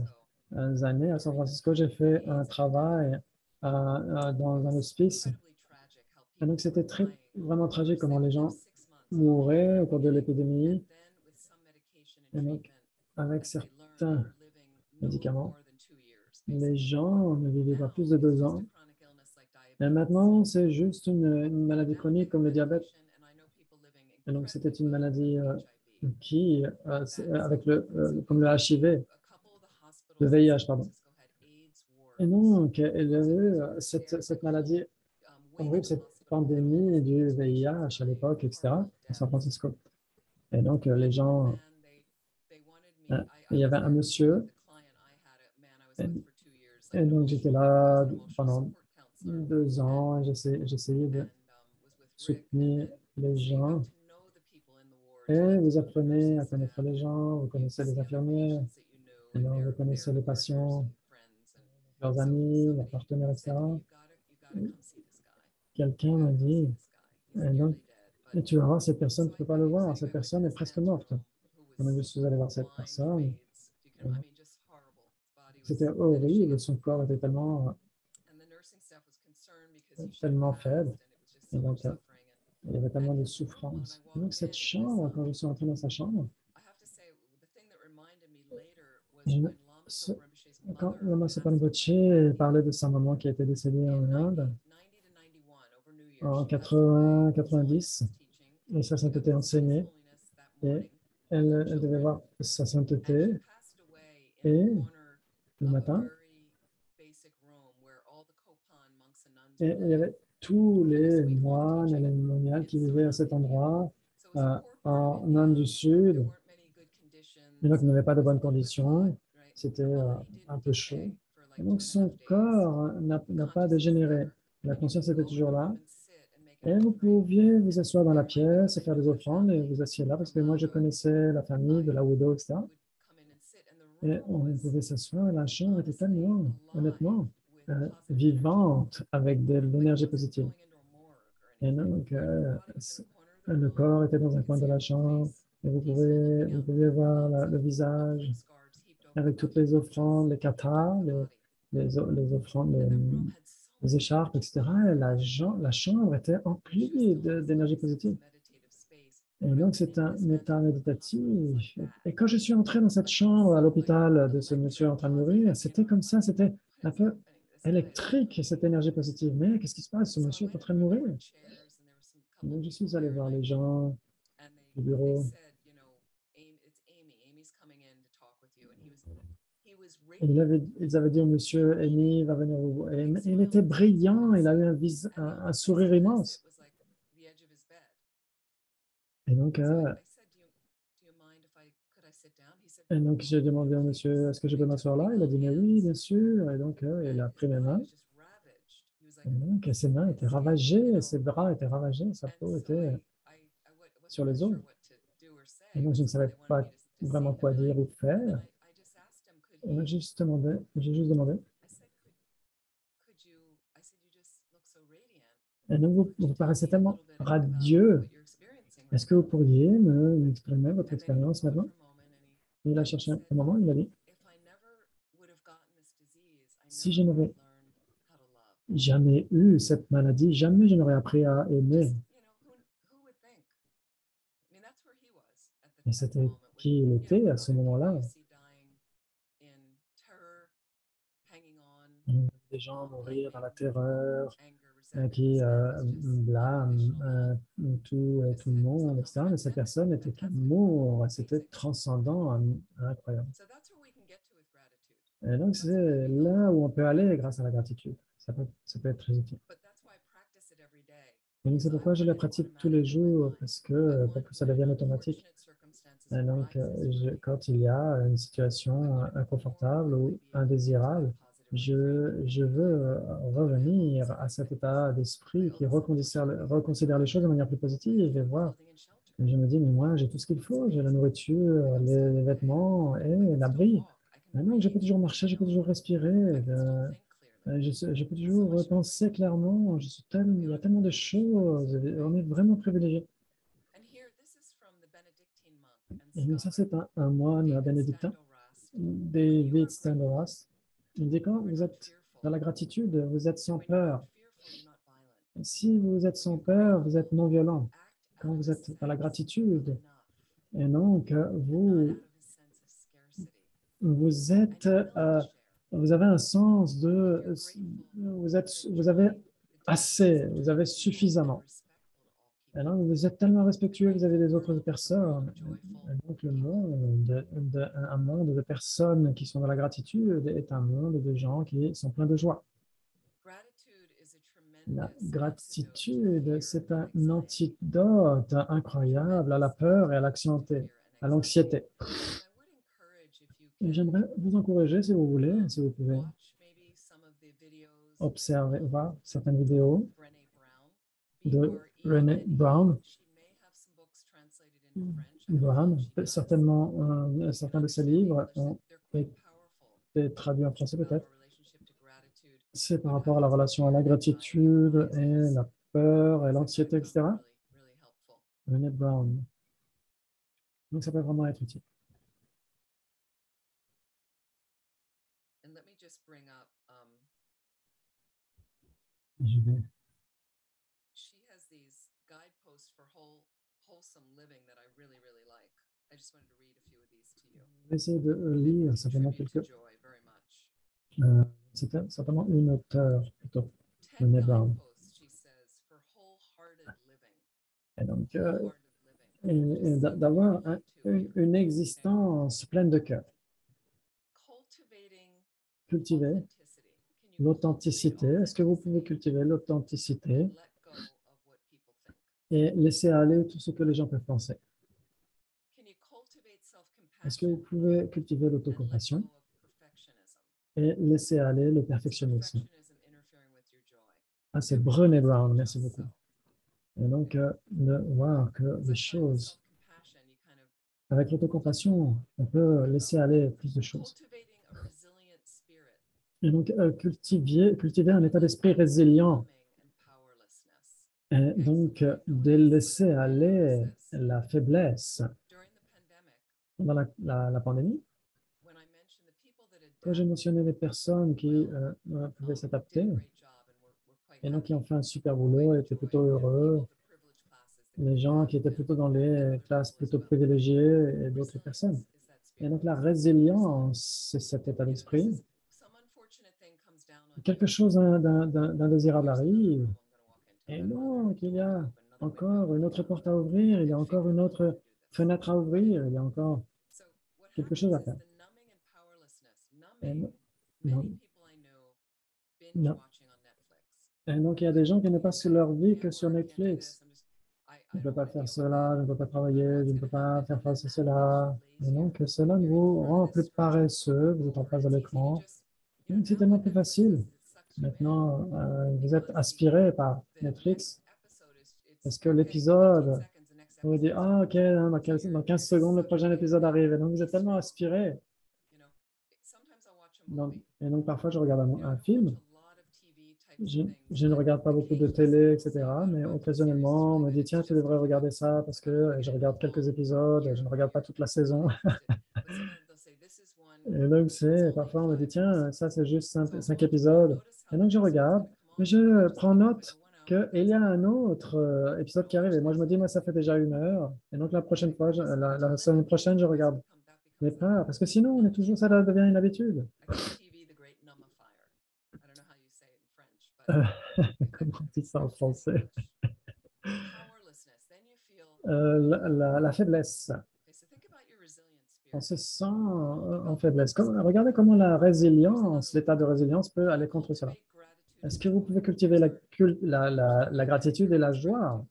années à San Francisco, j'ai fait un travail dans un hospice. Et donc, c'était vraiment tragique comment les gens mouraient au cours de l'épidémie. Et donc, avec certains médicaments, les gens ne vivaient pas plus de 2 ans. Et maintenant, c'est juste une maladie chronique comme le diabète. Et donc, c'était une maladie avec comme le HIV, le VIH, pardon. Et donc, il y a eu cette maladie, horrible, cette pandémie du VIH à l'époque, etc., à San Francisco. Et donc, les gens, il y avait un monsieur, et donc j'étais là pendant 2 ans, et j'essayais de soutenir les gens. Et vous apprenez à connaître les gens, vous connaissez les infirmières, et donc vous connaissez les patients, leurs amis, leurs partenaires, etc. Quelqu'un m'a dit, et donc, et tu vas voir, cette personne, tu ne peux pas le voir, cette personne est presque morte. Donc, je suis allé voir cette personne. C'était horrible, son corps était tellement faible. Et donc, il y avait tellement de souffrance. Et donc, cette chambre, quand je suis entré dans sa chambre, quand Lama Sopanboche parlait de sa maman qui a été décédée en Inde en 80-90, et sa sainteté enseignée, et elle devait voir sa sainteté, et le matin, et il y avait tous les moines et les moniales qui vivaient à cet endroit en Inde du Sud. Et donc, il n'avait pas de bonnes conditions. C'était un peu chaud. Et donc, son corps n'a pas dégénéré. La conscience était toujours là. Et vous pouviez vous asseoir dans la pièce et faire des offrandes et vous assiez là parce que moi, je connaissais la famille de la widow, etc. Et on pouvait s'asseoir et la chambre était tellement, honnêtement, vivante avec de l'énergie positive. Et donc, le corps était dans un coin de la chambre et vous pouvez voir le visage avec toutes les offrandes, les katas, les offrandes, les écharpes, etc. Et la chambre était emplie d'énergie positive. Et donc, c'est un état méditatif. Et quand je suis entré dans cette chambre à l'hôpital de ce monsieur en train de mourir, c'était comme ça, c'était un peu électrique, cette énergie positive. Mais qu'est-ce qui se passe? Ce monsieur est en train de mourir. Donc, je suis allé voir les gens du bureau. Ils avaient dit au monsieur, Amy va venir vous voir. Et il était brillant, il a eu un sourire immense. Et donc, j'ai demandé au monsieur, est-ce que je peux m'asseoir là? Il a dit, mais oui, bien sûr. Et donc, il a pris mes mains. Et donc, ses mains étaient ravagées, ses bras étaient ravagés, sa peau était sur les os. Et donc, je ne savais pas vraiment quoi dire ou faire. Et donc, j'ai juste demandé, et donc, vous paraissez tellement radieux. Est-ce que vous pourriez m'exprimer votre expérience maintenant? Il a cherché un moment, il a dit, si je n'avais jamais eu cette maladie, jamais je n'aurais appris à aimer. Et c'était qui il était à ce moment-là. Des gens mourir dans la terreur, qui blâment tout le monde, etc. Mais cette personne était qu'amour, c'était transcendant, incroyable. Et donc, c'est là où on peut aller grâce à la gratitude. Ça peut être très utile. But that's why I practice it every day. Et donc, c'est pourquoi je la pratique tous les jours, parce que pour que ça devienne automatique. Et donc, quand il y a une situation inconfortable ou indésirable, je veux revenir à cet état d'esprit qui reconsidère les choses de manière plus positive et voir. Et je me dis, mais moi, j'ai tout ce qu'il faut, j'ai la nourriture, les vêtements et l'abri. Maintenant, je peux toujours marcher, je peux toujours respirer, je peux toujours penser clairement. Il y a tellement de choses, on est vraiment privilégié. Et donc ça, c'est un moine bénédictin, David Steindl-Rast. Il dit quand vous êtes dans la gratitude, vous êtes sans peur. Si vous êtes sans peur, vous êtes non violent. Quand vous êtes dans la gratitude, et donc vous êtes, vous avez un sens de, vous avez assez, vous avez suffisamment. Et donc vous êtes tellement respectueux vis-à-vis des autres personnes. Et donc le monde, un monde de personnes qui sont dans la gratitude est un monde de gens qui sont pleins de joie. La gratitude, c'est un antidote incroyable à la peur et à l'anxiété. J'aimerais vous encourager, si vous voulez, si vous pouvez, observer, voir certaines vidéos de Brené Brown. Certainement, certains de ses livres ont été traduits en français peut-être. C'est par rapport à la relation à la gratitude et la peur et l'anxiété, etc. Brené Brown. Donc, ça peut vraiment être utile. Je vais essayer de lire simplement quelques. C'était certainement une auteure plutôt, Brené Brown. Et donc, d'avoir une existence pleine de cœur. Cultiver l'authenticité. Est-ce que vous pouvez cultiver l'authenticité et laisser aller tout ce que les gens peuvent penser? Est-ce que vous pouvez cultiver l'autocompassion et laisser aller le perfectionnisme? Ah, c'est Brené Brown, merci beaucoup. Et donc, de voir que les choses, avec l'autocompassion, on peut laisser aller plus de choses. Et donc, cultiver un état d'esprit résilient. Et donc, de laisser aller la faiblesse. Pendant la pandémie, quand j'ai mentionné les personnes qui pouvaient s'adapter, et donc qui ont fait un super boulot, étaient plutôt heureux, les gens qui étaient plutôt dans les classes plutôt privilégiées et d'autres personnes. Et donc la résilience, c'est cet état d'esprit. Quelque chose d'indésirable arrive, et donc il y a encore une autre porte à ouvrir, il y a encore une autre fenêtre à ouvrir, il y a encore quelque chose à faire. Et donc, il y a des gens qui ne passent leur vie que sur Netflix. Je ne peux pas faire cela, je ne peux pas travailler, je ne peux pas faire face à cela. Et donc, cela vous rend plus paresseux, vous êtes en face de l'écran. C'est tellement plus facile. Maintenant, vous êtes aspiré par Netflix parce que l'épisode, vous vous dites, ah, ok, dans 15 secondes, le prochain épisode arrive. Et donc, vous êtes tellement aspiré. Et donc, parfois, je regarde un film. Je ne regarde pas beaucoup de télé, etc. Mais occasionnellement, on me dit, tiens, tu devrais regarder ça parce que je regarde quelques épisodes, je ne regarde pas toute la saison. Et donc, parfois, on me dit, tiens, ça, c'est juste 5 épisodes. Et donc, je regarde, mais je prends note qu'il y a un autre épisode qui arrive. Et moi, je me dis, moi, ça fait déjà 1 heure. Et donc, la prochaine fois, la semaine prochaine, je regarde. Mais pas, parce que sinon, on est toujours, ça devient une habitude. Comment on dit ça en français? La faiblesse. on se sent en faiblesse. Regardez comment la résilience, l'état de résilience peut aller contre cela. Est-ce que vous pouvez cultiver la gratitude et la joie?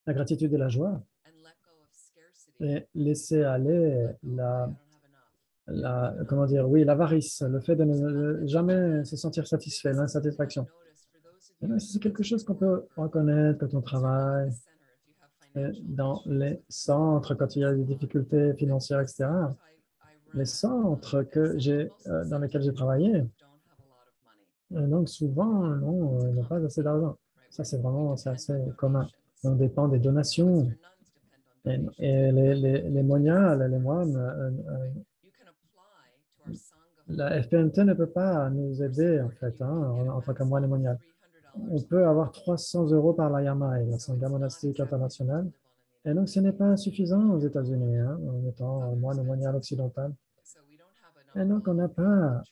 La gratitude et la joie, et laisser aller comment dire, oui, l'avarice, le fait de ne jamais se sentir satisfait, l'insatisfaction. C'est quelque chose qu'on peut reconnaître quand on travaille dans les centres, quand il y a des difficultés financières, etc. Les centres dans lesquels j'ai travaillé, donc souvent, non, ils n'ont pas assez d'argent. Ça, c'est assez commun. On dépend des donations. Et les moniales, les moines, la FPMT ne peut pas nous aider, en fait, hein, en tant que moine et monial. On peut avoir 300 € par l'IAMA, la Sangha monastique internationale. Et donc, ce n'est pas suffisant aux États-Unis, hein, en étant moine ou monial occidental. Et donc, on n'a pas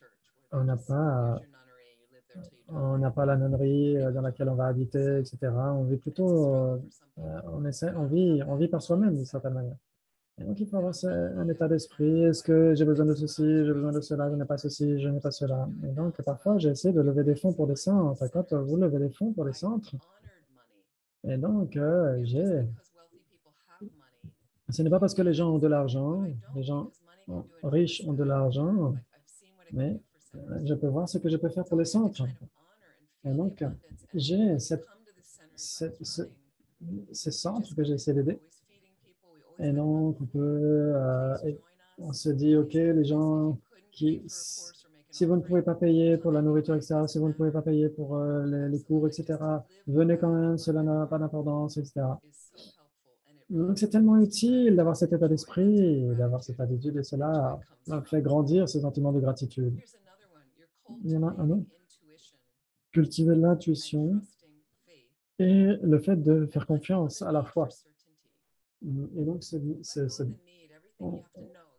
on n'a pas la nonnerie dans laquelle on va habiter, etc. On vit plutôt, on vit par soi-même d'une certaine manière. Et donc, il faut avoir un état d'esprit. Est-ce que j'ai besoin de ceci, j'ai besoin de cela, je n'ai pas ceci, je n'ai pas cela. Et donc, parfois, j'ai essayé de lever des fonds pour des centres. Quand vous levez des fonds pour des centres, et donc, ce n'est pas parce que les gens ont de l'argent, les gens riches ont de l'argent, mais je peux voir ce que je peux faire pour les centres. Et donc, j'ai ces centres que j'ai essayé d'aider. Et donc, on se dit, OK, les gens si vous ne pouvez pas payer pour la nourriture, etc., si vous ne pouvez pas payer pour les cours, etc., venez quand même, cela n'a pas d'importance, etc. Donc, c'est tellement utile d'avoir cet état d'esprit, d'avoir cette attitude, et cela fait grandir ce sentiment de gratitude. Il y en a un autre. Cultiver l'intuition et le fait de faire confiance à la fois. Et donc,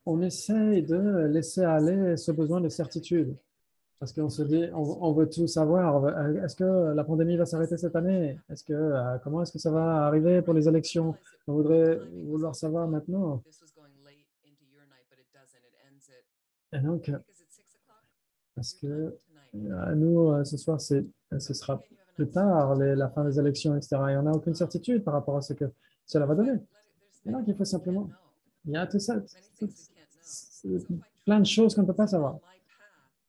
on essaye de laisser aller ce besoin de certitude. Parce qu'on se dit, on veut tout savoir. Est-ce que la pandémie va s'arrêter cette année? Comment est-ce que ça va arriver pour les élections? On voudrait vouloir savoir maintenant. Et donc, parce que nous, ce soir, ce sera plus tard, la fin des élections, etc. Et on n'a aucune certitude par rapport à ce que cela va donner. Et donc, il faut simplement, il y a tout ça, plein de choses qu'on ne peut pas savoir.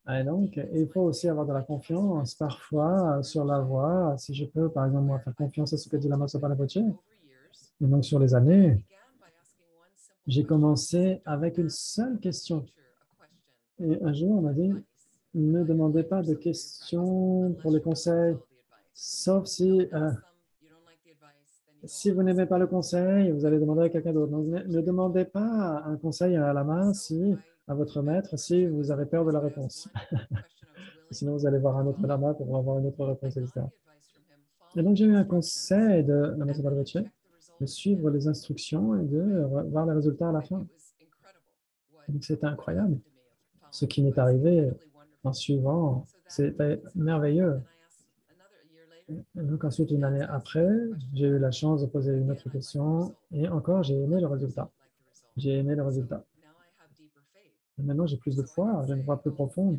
Et donc, il faut aussi avoir de la confiance parfois sur la voie. Si je peux, par exemple, moi, faire confiance à ce que dit Lama Zopa Rinpoche. Et donc, sur les années, j'ai commencé avec une seule question. Et un jour, on m'a dit, ne demandez pas de questions pour les conseils, sauf si vous n'aimez pas le conseil, vous allez demander à quelqu'un d'autre. Donc, ne demandez pas un conseil à la main, à votre maître, si vous avez peur de la réponse. Sinon, vous allez voir un autre lama pour avoir une autre réponse, etc. Et donc, j'ai eu un conseil de Lama Zopa Rinpoche de suivre les instructions et de voir les résultats à la fin. Donc, c'était incroyable. Ce qui m'est arrivé en suivant, c'était merveilleux. Et donc, ensuite, une année après, j'ai eu la chance de poser une autre question et encore, j'ai aimé le résultat. J'ai aimé le résultat. Et maintenant, j'ai plus de foi, j'ai une foi plus profonde.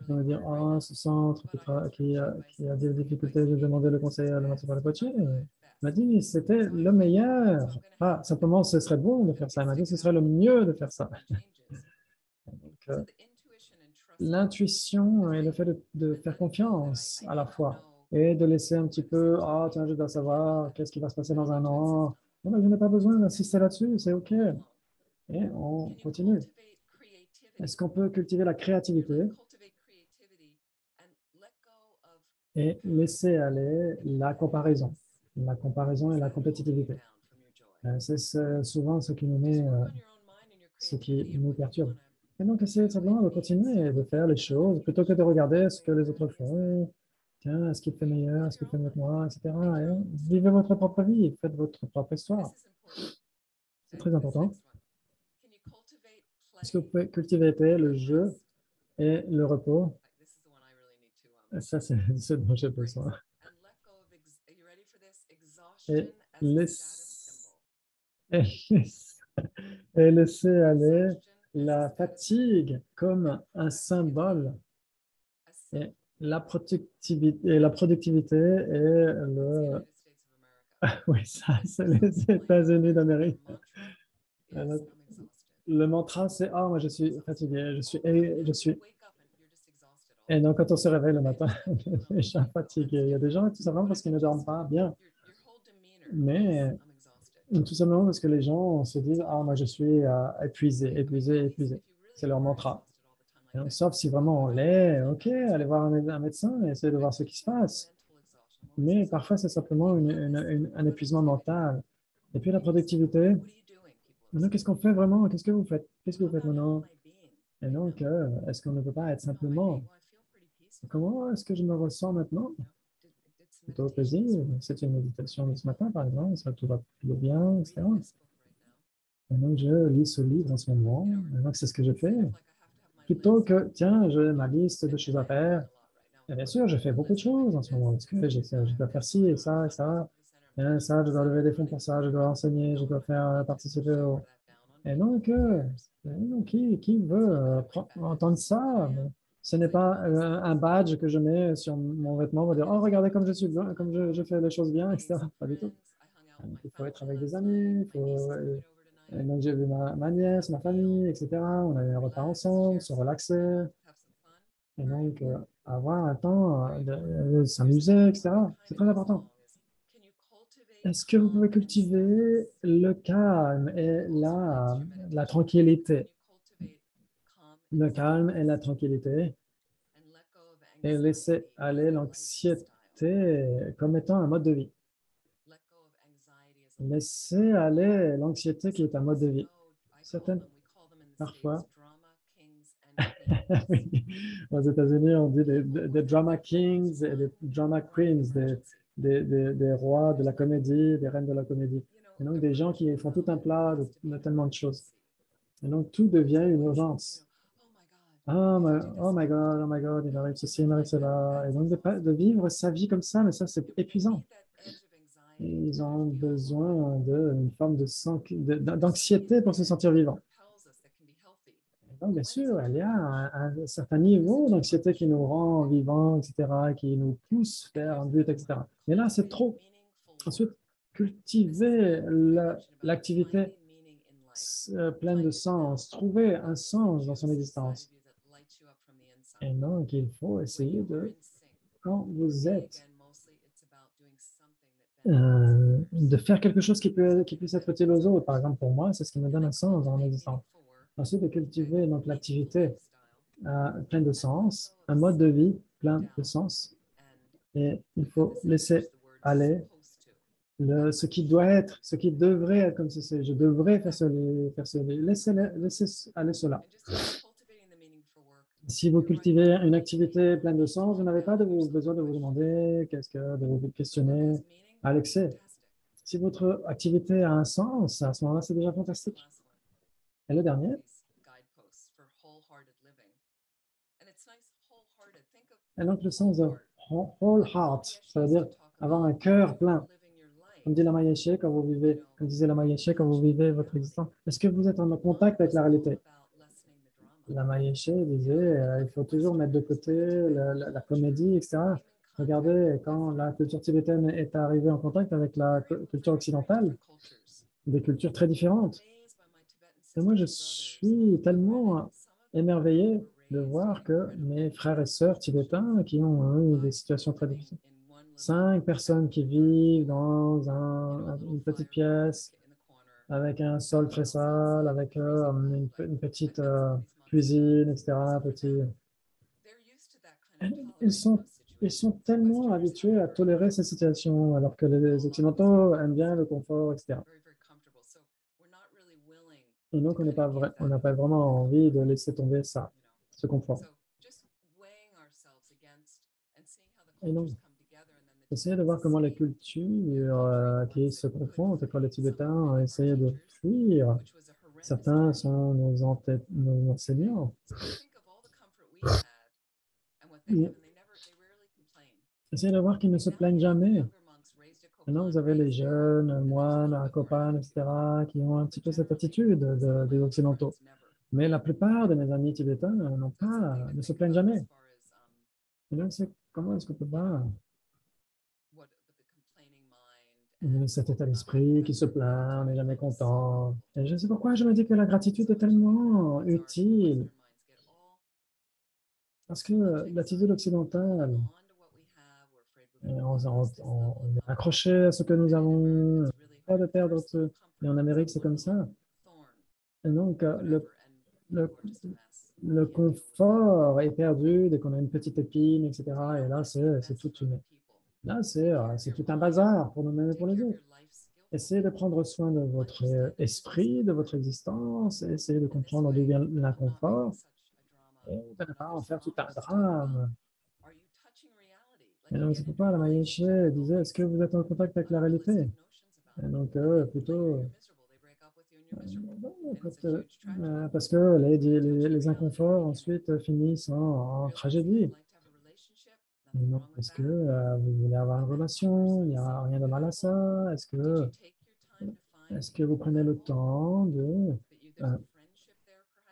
Je vais me dire, oh, ce centre qui a des difficultés, j'ai demandé le conseil à Lama Zopa Rinpoche. Il m'a dit, c'était le meilleur. Ah, simplement, ce serait bon de faire ça. Il m'a dit, ce serait le mieux de faire ça. Donc, l'intuition et le fait de faire confiance à la fois et de laisser un petit peu, ah, tiens, je dois savoir qu'est-ce qui va se passer dans un an. Non, mais je n'ai pas besoin d'insister là-dessus, c'est OK. Et on continue. Est-ce qu'on peut cultiver la créativité et laisser aller la comparaison et la compétitivité? C'est souvent ce qui nous perturbe. Et donc, essayez simplement de continuer et de faire les choses plutôt que de regarder ce que les autres font. Tiens, est-ce qu'il fait meilleur, est-ce qu'il fait mieux que moi, etc. Et vivez votre propre vie, faites votre propre histoire. C'est très important. Est-ce que vous pouvez cultiver le jeu et le repos? Ça, c'est ce dont j'ai besoin. Et et laisser aller la fatigue comme un symbole. Et la productivité est le... Oui, ça, c'est les États-Unis d'Amérique. Alors, le mantra, c'est «Ah, moi, je suis fatigué, je suis...» Et donc, quand on se réveille le matin, on est déjà fatigué. Il y a des gens, tout simplement, parce qu'ils ne dorment pas bien. Mais tout simplement parce que les gens se disent «Ah, moi, je suis épuisé, épuisé, épuisé». C'est leur mantra. Et sauf si vraiment on l'est, OK, allez voir un médecin et essayer de voir ce qui se passe. Mais parfois, c'est simplement un épuisement mental. Et puis, la productivité, maintenant, qu'est-ce qu'on fait vraiment? Qu'est-ce que vous faites? Qu'est-ce que vous faites maintenant? Et donc, est-ce qu'on ne peut pas être simplement, comment est-ce que je me ressens maintenant? Plutôt plaisir. C'est une méditation de ce matin, par exemple, ça tout va plutôt bien, etc. Et donc, je lis ce livre en ce moment. Et donc, c'est ce que je fais. Plutôt que, tiens, j'ai ma liste de choses à faire. Et bien sûr, je fais beaucoup de choses en ce moment, parce que je dois faire ci et ça et ça. Et ça, je dois lever des fonds pour ça, je dois enseigner, je dois faire participer au... Et donc, qui veut entendre ça? Bon, ce n'est pas un badge que je mets sur mon vêtement pour dire, oh, regardez comme je suis bien, comme je fais les choses bien, etc. Pas du tout. Donc, il faut être avec des amis, et donc j'ai vu ma nièce, ma famille, etc. On a eu un repas ensemble, se relaxer, et donc avoir un temps de s'amuser, etc. C'est très important. Est-ce que vous pouvez cultiver le calme et la tranquillité? Le calme et la tranquillité et laisser aller l'anxiété comme étant un mode de vie. Laisser aller l'anxiété qui est un mode de vie. Certaines, parfois, oui, aux États-Unis, on dit des drama kings et des drama queens, des rois de la comédie, des reines de la comédie. Et donc, des gens qui font tout un plat de tellement de choses. Et donc, tout devient une urgence. Oh my God, il m'arrive ceci, il m'arrive cela. Et donc, de vivre sa vie comme ça, mais ça, c'est épuisant. Ils ont besoin d'une forme d'anxiété pour se sentir vivant. Donc, bien sûr, il y a un certain niveau d'anxiété qui nous rend vivants, etc., qui nous pousse vers un but, etc. Mais là, c'est trop. Ensuite, cultiver l'activité pleine de sens, trouver un sens dans son existence. Et donc, il faut essayer quand vous êtes, de faire quelque chose qui puisse être utile aux autres. Par exemple, pour moi, c'est ce qui me donne un sens dans mon existence. Ensuite, de cultiver donc l'activité pleine de sens, un mode de vie plein de sens. Et il faut laisser aller ce qui doit être, ce qui devrait être comme ceci. Je devrais faire cela. Laissez aller cela. Si vous cultivez une activité pleine de sens, vous n'avez pas besoin de vous demander, de vous questionner à l'excès. Si votre activité a un sens, à ce moment-là, c'est déjà fantastique. Et le dernier, et donc le sens de whole heart, ça veut dire avoir un cœur plein. Comme dit Lama Yeshe, comme disait Lama Yeshe, quand vous vivez votre existence, est-ce que vous êtes en contact avec la réalité? Lama Yeshe disait, il faut toujours mettre de côté la comédie, etc. Regardez, quand la culture tibétaine est arrivée en contact avec la culture occidentale, des cultures très différentes. Et moi, je suis tellement émerveillé de voir que mes frères et sœurs tibétains qui ont eu des situations très difficiles, 5 personnes qui vivent dans une petite pièce avec un sol très sale, avec une petite cuisine, etc. Ils sont, ils sont tellement habitués à tolérer ces situations, alors que les Occidentaux aiment bien le confort, etc. Et donc, on n'a pas vraiment envie de laisser tomber ça, ce confort. Et donc, essayez de voir comment les cultures qui se confrontent, quand les Tibétains ont essayé de fuir. Certains sont nos enseignants. Essayez de voir qu'ils ne se plaignent jamais. Maintenant, vous avez les jeunes, moines, Akopan, etc., qui ont un petit peu cette attitude des Occidentaux. Mais la plupart de mes amis tibétains ne se plaignent jamais. Et donc, comment est-ce qu'on peut pas cet état d'esprit qui se plaint, on n'est jamais content. Et je sais pourquoi je me dis que la gratitude est tellement utile. Parce que l'attitude occidentale, on est accroché à ce que nous avons, on n'a pas de perdre tout. Et en Amérique, c'est comme ça. Et donc, le, le confort est perdu dès qu'on a une petite épine, etc. Et là, c'est tout un bazar pour nous-mêmes et pour les autres. Essayez de prendre soin de votre esprit, de votre existence, essayez de comprendre d'où vient l'inconfort et de ne pas en faire tout un drame. Et donc, c'est pourquoi la Maïche disait, est-ce que vous êtes en contact avec la réalité? Et donc, plutôt, parce que les inconforts ensuite finissent en tragédie. Donc, est-ce que vous voulez avoir une relation? Il n'y a rien de mal à ça. Est-ce que vous prenez le temps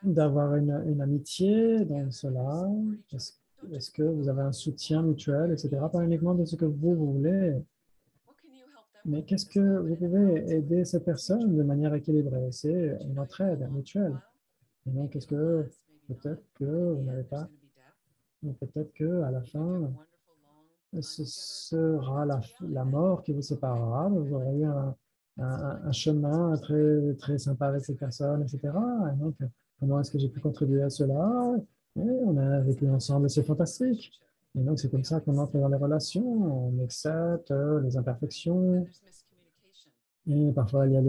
d'avoir une amitié dans cela? Est-ce, est-ce que vous avez un soutien mutuel, etc. Pas uniquement de ce que vous voulez, mais qu'est-ce que vous pouvez aider ces personnes de manière équilibrée? C'est une entraide mutuelle. Et donc, est-ce que peut-être que vous n'avez pas, ou peut-être que à la fin, ce sera la mort qui vous séparera. Vous aurez eu un chemin très, très sympa avec cette personne, etc. Et donc, comment est-ce que j'ai pu contribuer à cela? Et on a vécu ensemble, c'est fantastique. Et donc, c'est comme ça qu'on entre dans les relations, on accepte les imperfections. Et parfois, il y a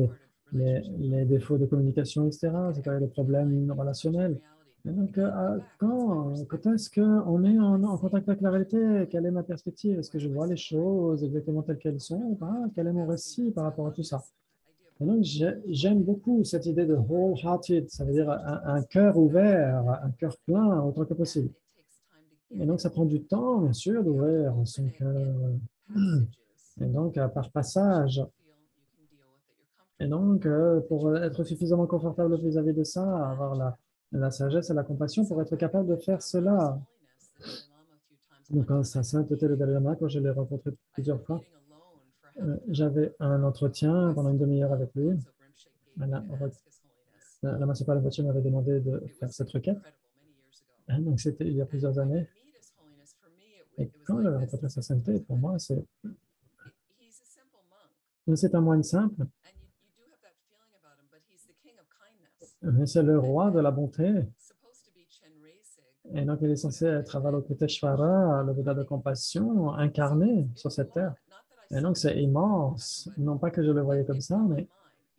les défauts de communication, etc. C'est quand il y a des problèmes relationnels. Et donc, quand est-ce qu'on est en contact avec la réalité? Quelle est ma perspective? Est-ce que je vois les choses exactement telles qu'elles sont ou pas? Quel est mon récit par rapport à tout ça? Et donc, j'aime beaucoup cette idée de wholehearted, ça veut dire un cœur ouvert, un cœur plein autant que possible. Et donc, ça prend du temps, bien sûr, d'ouvrir son cœur. Et donc, par passage. Et donc, pour être suffisamment confortable vis-à-vis de ça, avoir la sagesse et la compassion pour être capable de faire cela. Donc, sa sainteté, le Dalai Lama, quand je l'ai rencontré plusieurs fois, j'avais un entretien pendant une demi-heure avec lui. La Massapala Voiture m'avait demandé de faire cette requête. Donc, c'était il y a plusieurs années. Et quand j'avais rencontré sa sainteté, pour moi, c'est un moine simple, mais c'est le roi de la bonté. Et donc, il est censé être Avalokiteshvara, le Bouddha de compassion, incarné sur cette terre. Et donc, c'est immense. Non pas que je le voyais comme ça,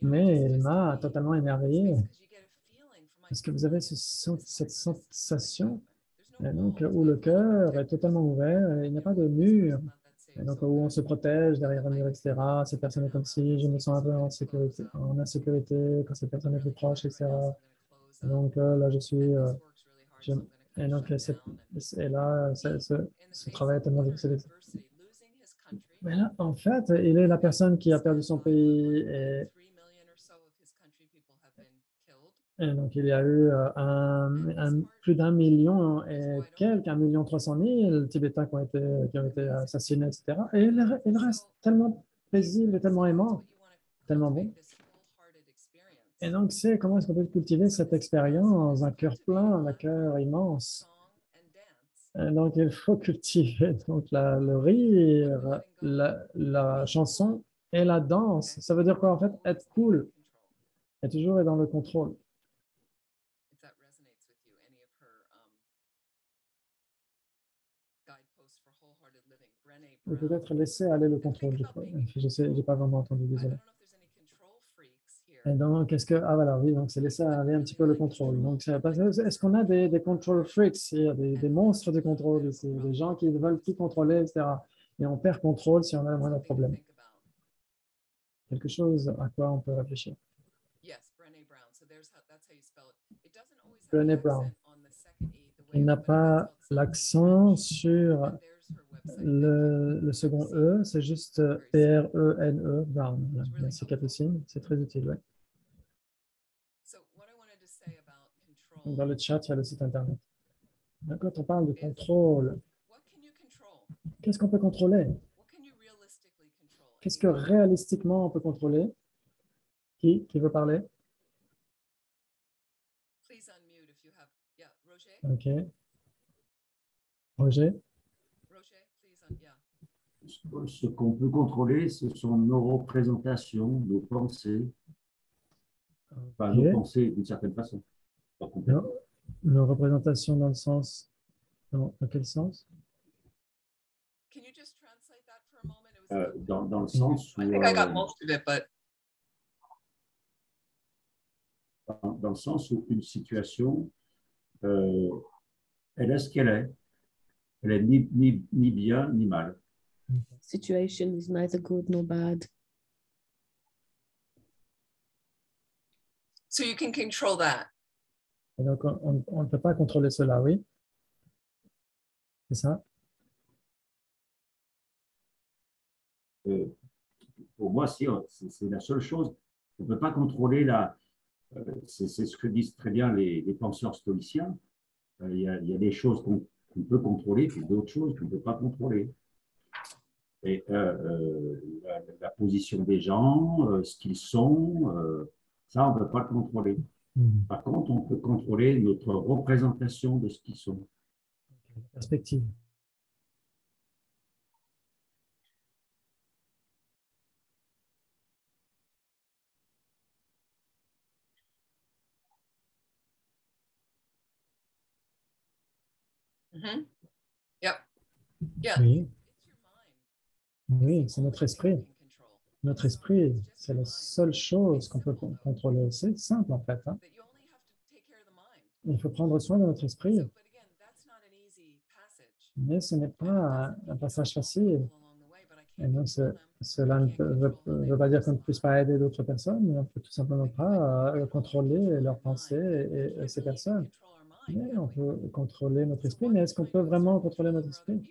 mais il m'a totalement émerveillé. Parce que vous avez cette sensation et donc, où le cœur est totalement ouvert, et il n'y a pas de mur. Et donc, où on se protège derrière un mur, etc. Cette personne est comme si je me sens un peu en insécurité quand cette personne est plus proche, etc. Et donc, là, je suis. Je- et donc, et là, ce travail est tellement difficile. Mais là, en fait, il est la personne qui a perdu son pays. Et donc, il y a eu plus d'un million et quelques, 1,3 million Tibétains qui ont été assassinés, etc. Et il reste tellement paisible et tellement aimant, tellement bon. Et donc, c'est comment est-ce qu'on peut cultiver cette expérience, un cœur plein, un cœur immense. Et donc, il faut cultiver donc, le rire, la chanson et la danse. Ça veut dire quoi, en fait? Être cool et toujours être dans le contrôle. Ou peut-être laisser aller le contrôle, je crois. Je sais, j'ai pas vraiment entendu, désolé. Et donc, ah voilà, oui, donc c'est laisser aller un petit peu le contrôle. Donc, est-ce qu'on a des control freaks, c'est-à-dire des monstres de contrôle, c'est des gens qui veulent tout contrôler, etc. Et on perd contrôle si on a le moindre problème. Quelque chose à quoi on peut réfléchir. Brené Brown. Il n'a pas l'accent sur Le second E, c'est juste P-R-E-N-E, Brown. Voilà. Il y a ces capucines, c'est très utile. Ouais. Donc, dans le chat, il y a le site internet. Quand on parle de contrôle, qu'est-ce qu'on peut contrôler? Qu'est-ce que réalistiquement on peut contrôler? Qui veut parler? OK. Roger? Ce qu'on peut contrôler, ce sont nos représentations, nos pensées, enfin, nos OK. pensées d'une certaine façon. Pas complètement. Nos représentations dans le sens, dans quel sens? Dans le sens où, I think I got most of it, but dans le sens où une situation, elle est ce qu'elle est. Elle est ni bien ni mal. Situation is neither good nor bad. so you can control that. Et donc, on ne peut pas contrôler cela, oui? C'est ça? Pour moi, si, c'est la seule chose. On ne peut pas contrôler c'est ce que disent très bien les penseurs stoïciens. Il y a des choses qu'on peut contrôler, puis d'autres choses qu'on ne peut pas contrôler. Et la position des gens, ce qu'ils sont, ça, on ne peut pas le contrôler. Par contre, on peut contrôler notre représentation de ce qu'ils sont. Perspective. Mm-hmm. Yep. Yeah. Oui, oui, c'est notre esprit. Notre esprit, c'est la seule chose qu'on peut contrôler. C'est simple, en fait. Hein. Il faut prendre soin de notre esprit. Mais ce n'est pas un passage facile. Et donc, cela ne veut pas dire qu'on ne puisse pas aider d'autres personnes, mais on ne peut tout simplement pas contrôler leurs pensées et ces personnes. Mais on peut contrôler notre esprit, mais est-ce qu'on peut vraiment contrôler notre esprit?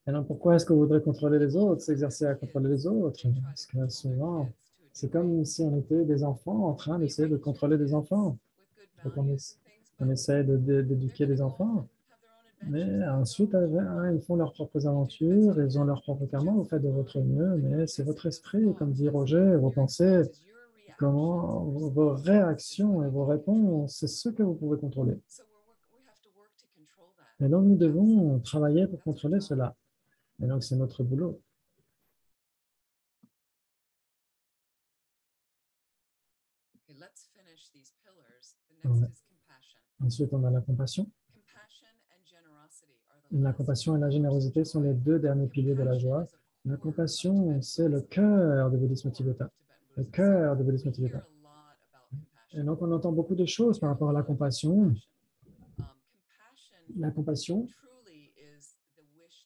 Et donc, pourquoi est-ce qu'on voudrait contrôler les autres, s'exercer à contrôler les autres? Parce que souvent, c'est comme si on était des enfants en train d'essayer de contrôler des enfants. Donc, on essaie d'éduquer des enfants. Mais ensuite, ils font leurs propres aventures, ils ont leur propre karma, vous faites de votre mieux, mais c'est votre esprit, comme dit Roger, vos pensées, vos réactions et vos réponses, c'est ce que vous pouvez contrôler. Et donc, nous devons travailler pour contrôler cela. Et donc, c'est notre boulot. Ouais. Ensuite, on a la compassion. La compassion et la générosité sont les deux derniers piliers de la joie. La compassion, c'est le cœur du bouddhisme tibétain. Le cœur du bouddhisme tibétain. Et donc, on entend beaucoup de choses par rapport à la compassion. La compassion,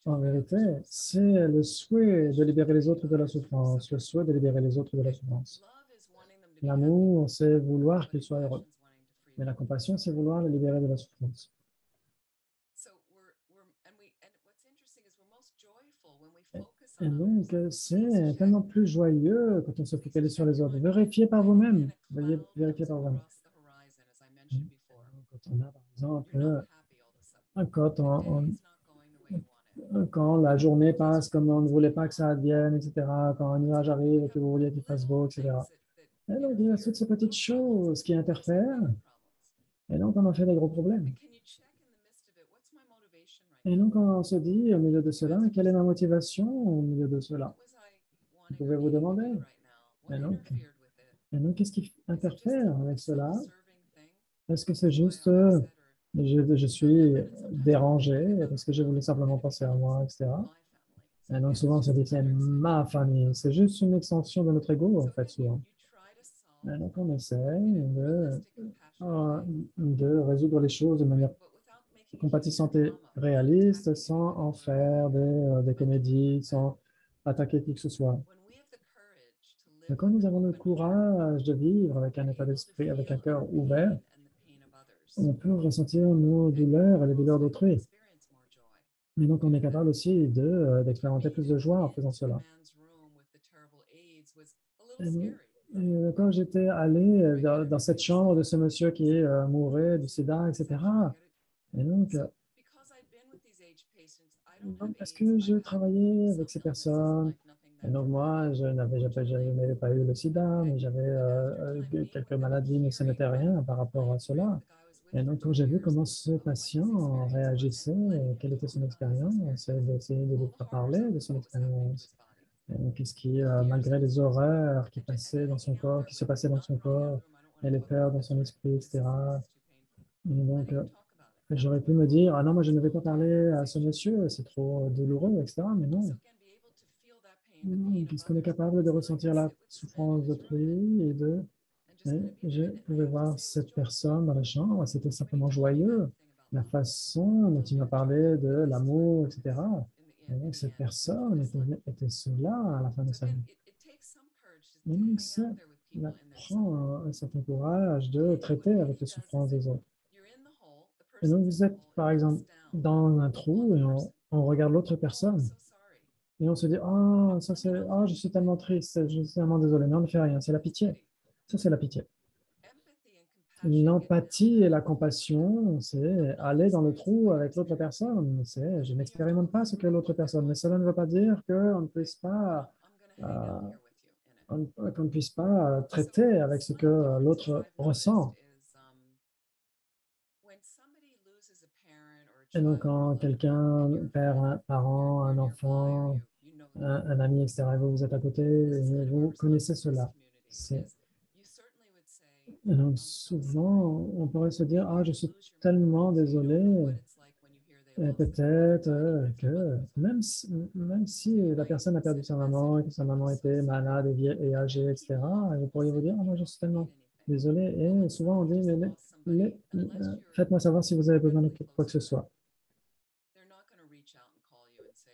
en vérité, c'est le souhait de libérer les autres de la souffrance, le souhait de libérer les autres de la souffrance. L'amour, c'est vouloir qu'ils soient heureux. Mais la compassion, c'est vouloir les libérer de la souffrance. Et donc, c'est tellement plus joyeux quand on se focalise sur les autres. Vérifiez par vous-même. Vérifiez par vous-même. Quand on a, par exemple, quand la journée passe comme on ne voulait pas que ça advienne, etc., quand un nuage arrive et que vous vouliez qu'il fasse beau, etc. Et donc, il y a toutes ces petites choses qui interfèrent. Et donc, on en fait des gros problèmes. Et donc, on se dit, au milieu de cela, quelle est ma motivation au milieu de cela? Vous pouvez vous demander. Et donc qu'est-ce qui interfère avec cela? Est-ce que c'est juste, je suis dérangé parce que je voulais simplement penser à moi, etc. Et donc, souvent, on se dit, c'est ma famille. C'est juste une extension de notre ego, en fait, souvent. Et donc, on essaie de résoudre les choses de manière compatissante et réaliste, sans en faire des comédies, sans attaquer qui que ce soit. Mais quand nous avons le courage de vivre avec un état d'esprit, avec un cœur ouvert, on peut ressentir nos douleurs et les douleurs d'autrui. Et donc, on est capable aussi d'expérimenter plus de joie en faisant cela. Quand j'étais allé dans cette chambre de ce monsieur qui mourait du sida, etc., et donc, parce que je travaillais avec ces personnes, et donc moi, je n'avais pas eu le sida, mais j'avais quelques maladies, mais ce n'était rien par rapport à cela. Et donc, quand j'ai vu comment ce patient réagissait, quelle était son expérience, c'est d'essayer de lui faire parler de son expérience. Qu'est-ce qui, malgré les horreurs qui passaient dans son corps, qui se passaient dans son corps, et les peurs dans son esprit, etc. Et donc, j'aurais pu me dire, ah non, moi je ne vais pas parler à ce monsieur, c'est trop douloureux, etc. Mais non, puisqu'on est capable de ressentir la souffrance d'autrui et je pouvais voir cette personne dans la chambre, c'était simplement joyeux, la façon dont il m'a parlé de l'amour, etc. Et donc cette personne était cela à la fin de sa vie. Et donc ça prend un certain courage de traiter avec les souffrances des autres. Et donc vous êtes par exemple dans un trou et on regarde l'autre personne et on se dit, ah, ça c'est, ah, je suis tellement triste, je suis tellement désolé, mais on ne fait rien, c'est la pitié. Ça, c'est la pitié. L'empathie et la compassion, c'est aller dans le trou avec l'autre personne. C'est, je n'expérimente pas ce que l'autre personne, mais cela ne veut pas dire qu'on ne puisse pas, qu'on ne puisse pas traiter avec ce que l'autre ressent. Et donc, quand quelqu'un perd un parent, un enfant, un ami, etc., et vous êtes à côté, et vous connaissez cela. Et donc, souvent, on pourrait se dire, ah, je suis tellement désolé. Et peut-être que même si la personne a perdu sa maman et que sa maman était malade et vieille et âgée, etc., vous pourriez vous dire, ah, moi, je suis tellement désolé. Et souvent, on dit, faites-moi savoir si vous avez besoin de quoi que ce soit.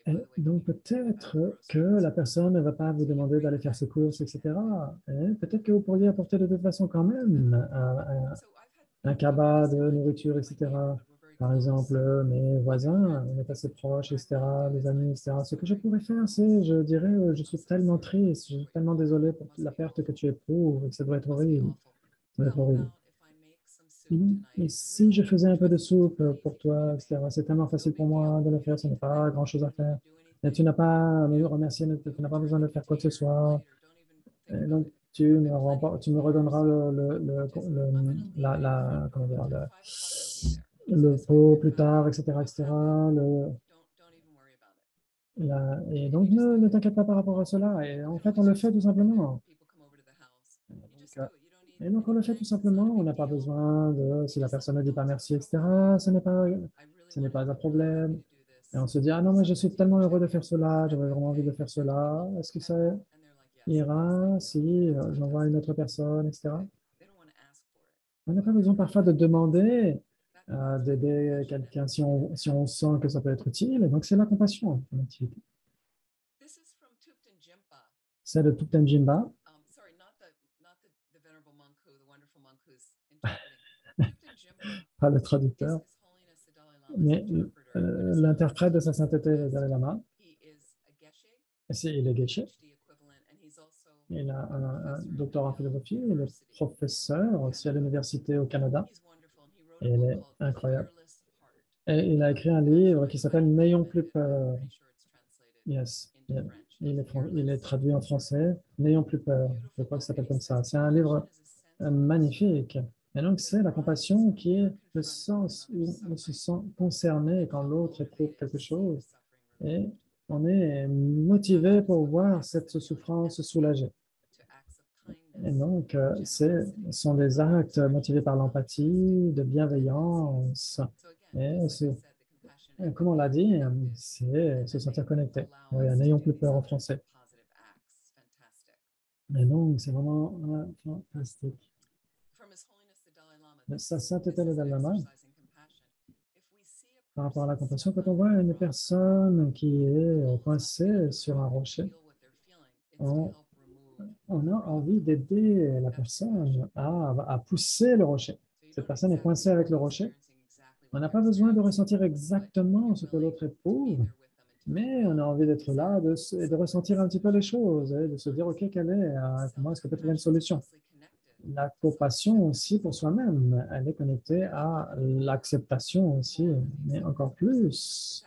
Et donc, peut-être que la personne ne va pas vous demander d'aller faire ses courses, etc. Et peut-être que vous pourriez apporter de toute façon quand même un cabas de nourriture, etc. Par exemple, mes voisins, on est assez proches, etc., les amis, etc. Ce que je pourrais faire, c'est, je dirais, je suis tellement triste, je suis tellement désolé pour la perte que tu éprouves, ça doit être horrible. Ça doit être horrible. Et si je faisais un peu de soupe pour toi, etc., c'est tellement facile pour moi de le faire, ce n'est pas grand-chose à faire. Et tu n'as pas à me remercier, tu n'as pas besoin de faire quoi que ce soit. Et donc, tu me redonneras comment dire, le pot plus tard, etc., etc. Et donc, ne t'inquiète pas par rapport à cela. Et en fait, on le fait tout simplement. Et donc, on le fait tout simplement. On n'a pas besoin de, si la personne ne dit pas merci, etc., ce n'est pas un problème. Et on se dit, ah non, mais je suis tellement heureux de faire cela, j'avais vraiment envie de faire cela. Est-ce que ça ira si j'envoie une autre personne, etc. On n'a pas besoin parfois de demander d'aider quelqu'un si on sent que ça peut être utile. Et donc, c'est la compassion, en activité. C'est de Thupten Jinpa. Pas le traducteur, mais l'interprète de sa sainteté, le Dalai Lama. Il est geshe. Il a un doctorat en philosophie. Il est professeur aussi à l'université au Canada. Et il est incroyable. Et il a écrit un livre qui s'appelle N'ayons plus peur. Yes. Il est traduit en français. N'ayons plus peur. Je crois que ça s'appelle comme ça. C'est un livre magnifique. Et donc, c'est la compassion qui est le sens où on se sent concerné quand l'autre éprouve quelque chose. Et on est motivé pour voir cette souffrance se soulager. Et donc, ce sont des actes motivés par l'empathie, de bienveillance. Et comme on l'a dit, c'est se sentir connecté. Oui, n'ayons plus peur en français. Et donc, c'est vraiment fantastique. Sa sainteté le Dalai Lama, par rapport à la compassion, quand on voit une personne qui est coincée sur un rocher, on a envie d'aider la personne à pousser le rocher. Cette personne est coincée avec le rocher On n'a pas besoin de ressentir exactement ce que l'autre éprouve, mais on a envie d'être là et de ressentir un petit peu les choses, et de se dire, OK, comment est-ce qu'on peut trouver une solution? La compassion aussi pour soi-même, elle est connectée à l'acceptation aussi, mais encore plus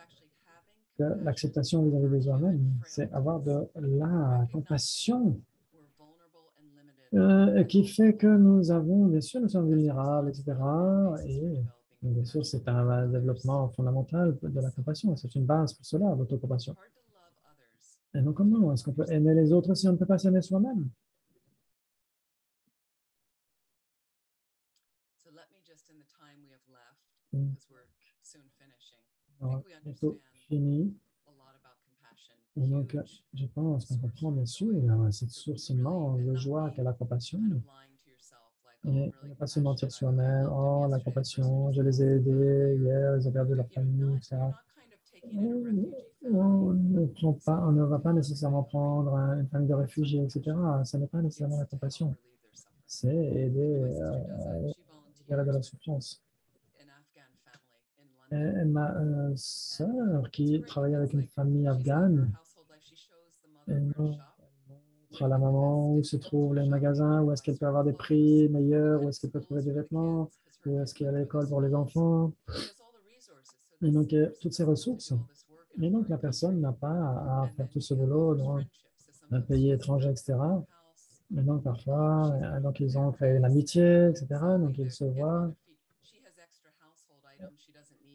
que l'acceptation vis-à-vis de soi-même, c'est avoir de la compassion qui fait que nous avons, bien sûr, nous sommes vulnérables, etc. Et bien sûr, c'est un développement fondamental de la compassion. C'est une base pour cela, l'autocompassion. Et donc, comment est-ce qu'on peut aimer les autres si on ne peut pas s'aimer soi-même? On va bientôt fini. Et donc, je pense qu'on comprend bien sûr cette source immense de joie qu'est la compassion. Et ne pas se mentir soi-même, oh, la compassion, je les ai aidés hier, ils ont perdu leur famille, etc. On ne va pas nécessairement prendre une famille de réfugiés, etc. Ce n'est pas nécessairement la compassion. C'est aider à libérer de la souffrance. Et ma sœur qui travaille avec une famille afghane, elle montre à la maman où se trouvent les magasins, où est-ce qu'elle peut avoir des prix meilleurs, où est-ce qu'elle peut trouver des vêtements, où est-ce qu'il y a l'école pour les enfants. Et donc, toutes ces ressources. Et donc, la personne n'a pas à faire tout ce boulot dans un pays étranger, etc. Et donc, parfois, donc, ils ont créé l'amitié, etc. Donc, ils se voient.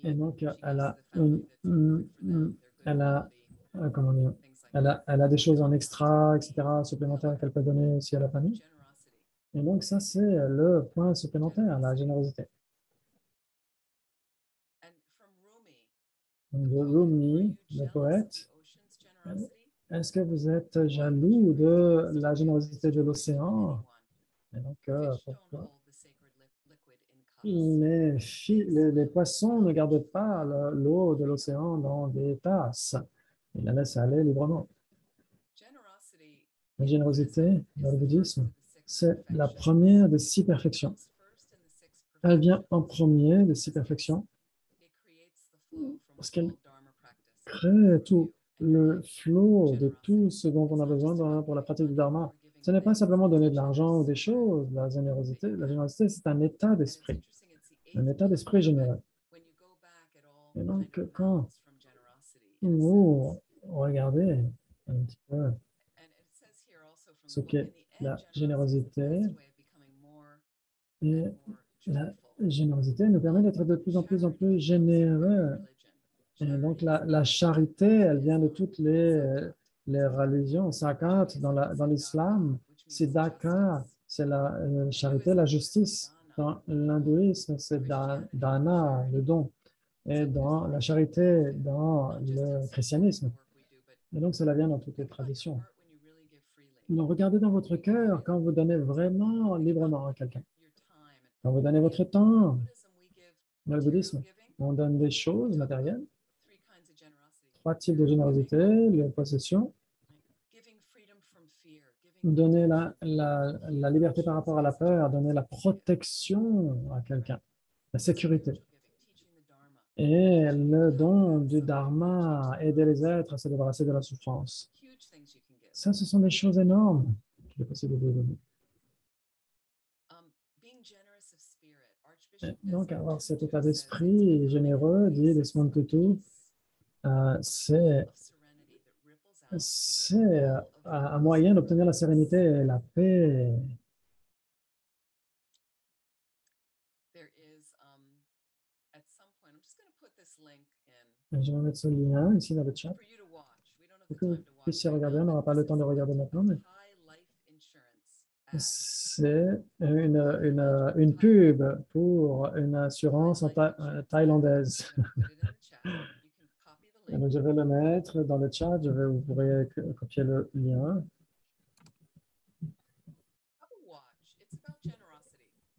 Et donc, elle a, comment dire, elle a des choses en extra, etc., supplémentaires qu'elle peut donner aussi à la famille. Et donc, ça, c'est le point supplémentaire, la générosité. De Rumi, le poète, est-ce que vous êtes jaloux de la générosité de l'océan? Et donc, pourquoi? Les poissons ne gardent pas l'eau de l'océan dans des tasses. Ils la laissent aller librement. La générosité, dans le bouddhisme, c'est la première des 6 perfections. Elle vient en premier des 6 perfections parce qu'elle crée tout le flot de tout ce dont on a besoin pour la pratique du dharma. Ce n'est pas simplement donner de l'argent ou des choses. La générosité, c'est un état d'esprit généreux. Et donc, quand vous regardez un petit peu ce qu'est la générosité, et la générosité nous permet d'être de plus en plus généreux. Et donc, la charité, elle vient de toutes les religions. Sakat, dans l'islam, c'est Daka, c'est la charité, la justice. Dans l'hindouisme, c'est Dana, le don. Et dans la charité, dans le christianisme. Et donc, cela vient dans toutes les traditions. Donc, regardez dans votre cœur quand vous donnez vraiment librement à quelqu'un. Quand vous donnez votre temps, dans le bouddhisme, on donne des choses matérielles. 3 types de générosité, les possessions, donner la liberté par rapport à la peur, donner la protection à quelqu'un, la sécurité. Et le don du dharma, aider les êtres à se débarrasser de la souffrance. Ça, ce sont des choses énormes qu'il est possible de donner. Et donc, avoir cet état d'esprit généreux, dit Desmond Tutu, c'est un moyen d'obtenir la sérénité et la paix. Je vais mettre ce lien ici dans le chat pour que vous puissiez regarder. On n'aura pas le temps de regarder maintenant, mais c'est une pub pour une assurance thaïlandaise. Donc, je vais le mettre dans le chat. Vous pourrez copier le lien.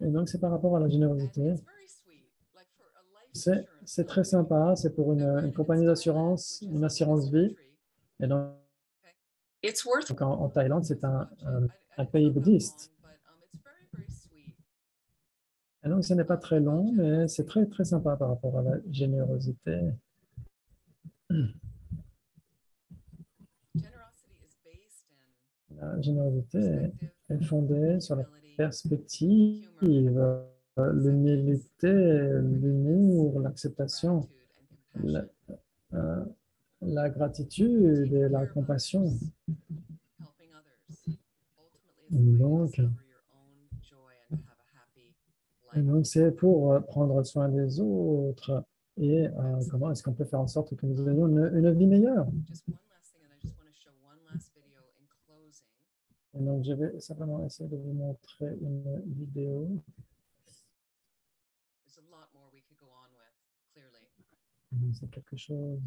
Et donc, c'est par rapport à la générosité. C'est très sympa. C'est pour une compagnie d'assurance, une assurance vie. Et donc en Thaïlande, c'est un pays bouddhiste. Et donc, ce n'est pas très long, mais c'est très, très sympa par rapport à la générosité. Generosity is based in La générosité perspective, est fondée sur la humility, perspective, humor, l'humilité, l'humour, l'acceptation, gratitude, and la, compassion. euh, la gratitude et la compassion. Helping others ultimately is the way to Donc, discover your own joy and to have a happy et life. donc c'est pour prendre soin des autres et comment est-ce qu'on peut faire en sorte que nous ayons une vie meilleure. Just one last thing, and I just want to show one last video in closing. Et donc, je vais simplement essayer de vous montrer une vidéo. There's a lot more we could go on with, clearly. C'est quelque chose.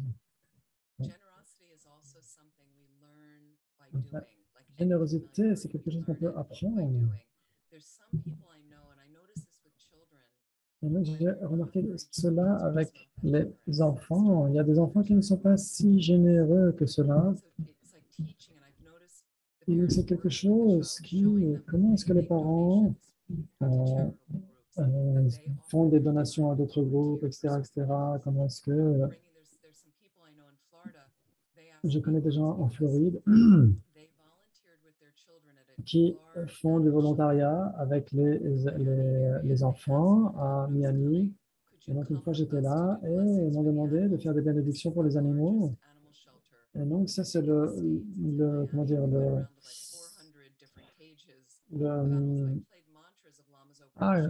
Generosity is also something we learn by doing. Like Générosité, c'est quelque chose qu'on peut apprendre. There's some people I know, and I notice this with children. Et donc, j'ai remarqué cela avec les enfants. Il y a des enfants qui ne sont pas si généreux que cela. So it's like teaching, and I've noticed the Et donc, parents c'est quelque working with the chose child, qui, showing them comment est-ce que les make parents donations to charitable groups, that they font des already donations à are d'autres groupes, etc., volunteers for etc. certain Comment est-ce que bringing, there's some people I know in Florida, they je connais des absolutely gens love en this because Floride they volunteered with their children at a qui large font du animal shelter volontariat avec les and asked enfants them, à when I was Miami. coming, could Et you donc, une come fois, with j'étais us to là do et ils blessings m'ont for the demandé de animals? faire des This bénédictions is pour the les animaux. largest animal shelter Et donc, ça, c'est in the States. In comment Miami, dire, we went around to like 400 different cages of animals. I played mantras of Lama's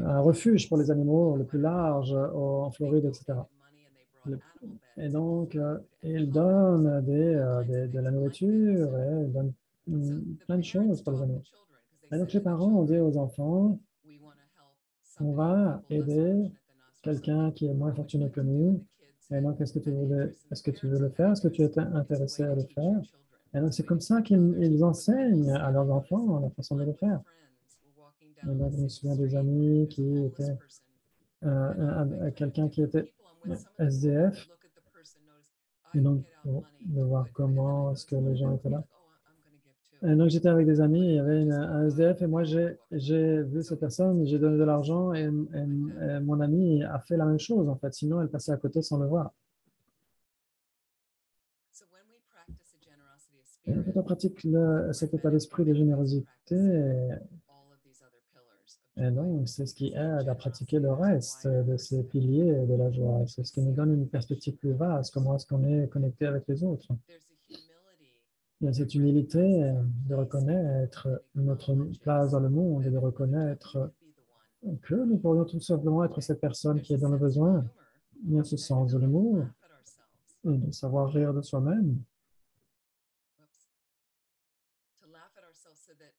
un refuge pour les animaux le plus large en Floride, etc. money and they brought animal Et beds and donc, food and ils collars, donnent all kinds of de la things like this. nourriture et ils donnent So the plein de parents choses pour les taught the animaux. children because they Et donc, said les to the parents ont dit children, aux enfants, we want to help on somebody, va people less aider fortunate than us or quelqu'un something. qui est moins What would you fortuné like que to do? And nous. the kids Et had donc, an interest, and est-ce the que tu veux parents le had an faire? Est-ce que tu interest. étais It's a intéressé way à to le teach faire? your children. Et donc, It's a c'est way comme to ça help others. qu'ils When people enseignent see à it, I leurs noticed enfants la façon de one le of my faire. friends, we're walking Et down donc, the je me city souviens des street. amis There's a qui homeless étaient person. And I couldn't quelqu'un qui pick the était people I'm with. Some of them go over, SDF. look at the person, notice. Et I would donc, get out money de to voir put, and then I comment est-ce noticed que les other gens people étaient would be là. like, oh, I'm going to give too. Et donc, j'étais avec des amis, il y But avait just un go out SDF et and moi, go whoop. j'ai vu So cette personne, j'ai donné de l'argent et like that. mon ami a fait la même chose, en fait. Sinon, elle passait à côté sans le voir. So when we practice a generosity of Et spirit, quand on pratique cet état many d'esprit de ways générosité, all of these other pillars of et joy. donc, c'est ce qui So aide à pratiquer generosity, le there's a reste wider de ces perspective. piliers de la joie. C'est We ce qui nous see donne our une perspective plus vaste, comment est-ce qu'on est connecté avec les autres. There's a humility Il y a that cette humilité recognizes our de place in the reconnaître world and notre acknowledges place dans le monde et that de another time we reconnaître could be the one. que nous pourrions tout simplement être cette personne qui est There's a dans le sense of besoin. humor Il y a ce and sens de ability to l'humour, laugh at ourselves. de savoir rire de soi-même. Whoops. To laugh at ourselves so that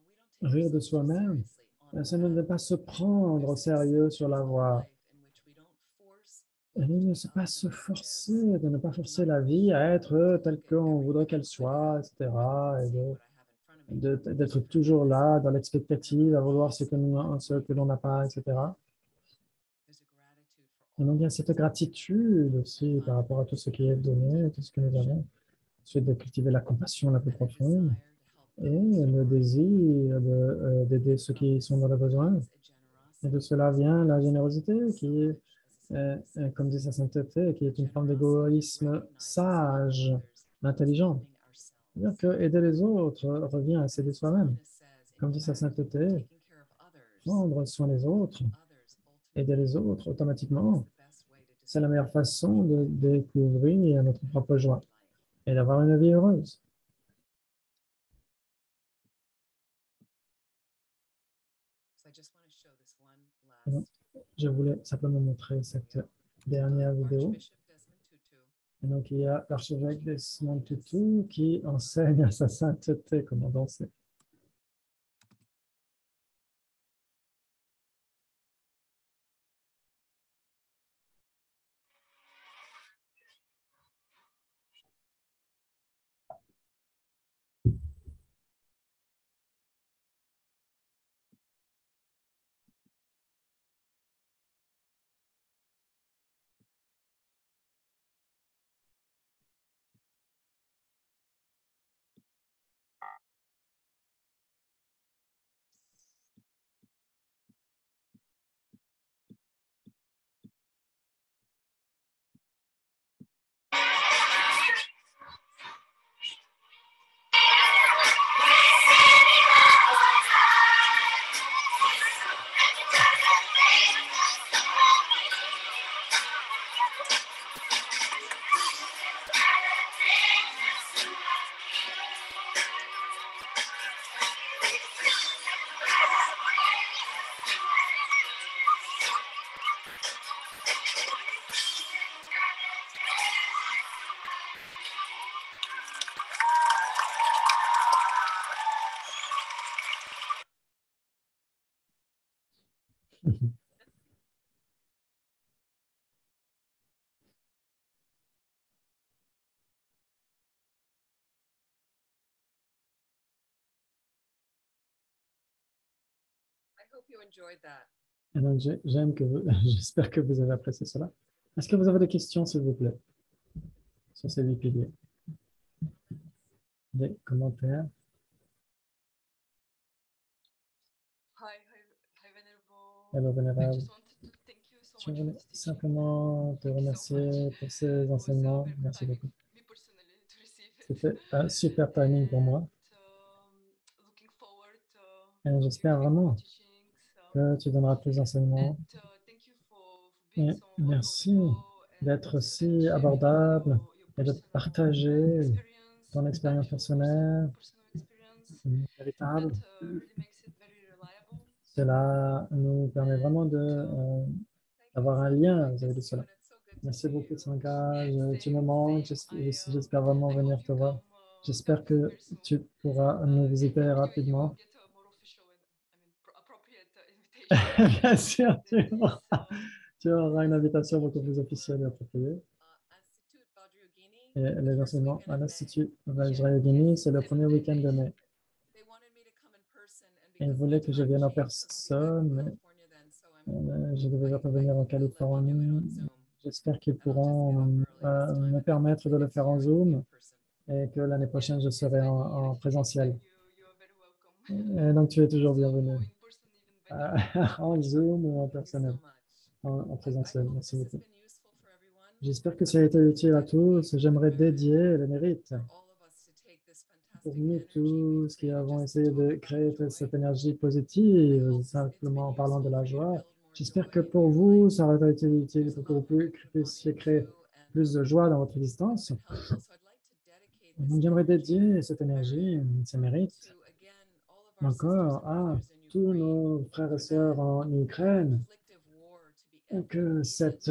we don't take Rire de ourselves too soi-même, seriously on the c'est ne path. pas se prendre au There's sérieux sur la acceptance of voie. life in which we don't force Et life to ne be pas other se than what it forcer, is. de ne pas To forcer not la vie à need être to telle look at qu'on everything voudrait that qu'elle I could soit, have etc. and Et see what I have in front of me. d'être toujours là, dans l'expectative, à vouloir ce que l'on n'a pas, etc. There's a gratitude for Et donc, il y a all cette that's been gratitude aussi par rapport à tout ce qui est donné, tout ce que nous avons. Ensuite, de cultiver la compassion la plus and a profonde desire to help et those who le are in need. désir d'aider ceux qui sont dans le besoin. Comes a Et de generosity cela that is vient la not générosité qui est, selfish, as a saint comme dit sa sainteté, qui est une forme generosity that d'égoïsme recognizes sage, helping others as intelligent. helping C'est-à-dire ourselves. que aider les autres revient à And s'aider as soi-même. Aquinas says, in Comme dit sa fact, sainteté, taking care of others, prendre soin des autres, helping others aider les ultimately autres is automatiquement, the best way to c'est la meilleure discover façon de joy découvrir notre and have propre a joie happy life. et d'avoir une vie heureuse. So I just want to show this one Et donc, last je voulais simplement montrer cette dernière vidéo. Archbishop Desmond Tutu. Et donc, il y a l'archevêque Desmond Tutu qui enseigne à sa sainteté comment danser. I hope you enjoyed that. Et donc, j'espère que vous avez apprécié cela. Est-ce que vous avez des questions, s'il vous plaît, sur ces 8 piliers? Des commentaires? Hello, Vénérable. Je voulais simplement te remercier pour ces enseignements. Merci beaucoup. C'était un super timing pour moi. Et j'espère vraiment que tu donneras plus d'enseignements. Et merci d'être si abordable et de partager ton expérience personnelle véritable. Cela nous permet vraiment d'avoir un lien vis-à-vis de cela. Merci beaucoup, Sankar. Tu me manques. J'espère vraiment venir te voir. J'espère que tu pourras nous visiter rapidement. Bien sûr, tu auras une invitation beaucoup plus officielle et appropriée. Et les enseignements à l'Institut Vajrayogini, c'est le premier week-end de mai. Ils voulaient que je vienne en personne, mais je devais revenir en Californie. J'espère qu'ils pourront me permettre de le faire en Zoom et que l'année prochaine, je serai en présentiel. Et donc, tu es toujours bienvenu en Zoom ou en personnel, en présentiel. Merci beaucoup. J'espère que ça a été utile à tous. J'aimerais dédier le mérite pour nous tous qui avons essayé de créer cette énergie positive, simplement en parlant de la joie. J'espère que pour vous, ça aurait été utile pour que vous puissiez créer plus de joie dans votre existence. Donc, j'aimerais dédier cette énergie, ces mérites, encore à tous nos frères et sœurs en Ukraine, que cette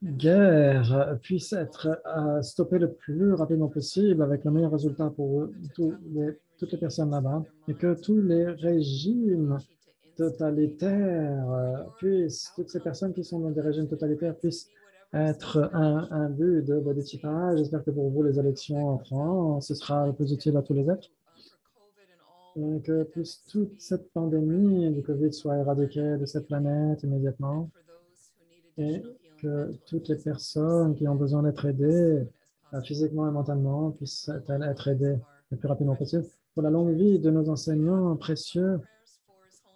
guerre puisse être stoppée le plus rapidement possible avec le meilleur résultat pour toutes les personnes là-bas et que tous les régimes totalitaires toutes ces personnes qui sont dans des régimes totalitaires puissent être un but de bodhicitta. J'espère que pour vous, les élections en France, ce sera le plus utile à tous les êtres. Et que puisse toute cette pandémie du Covid soit éradiquée de cette planète immédiatement. Et que toutes les personnes qui ont besoin d'être aidées physiquement et mentalement puissent être aidées le plus rapidement possible. Pour la longue vie de nos enseignants précieux,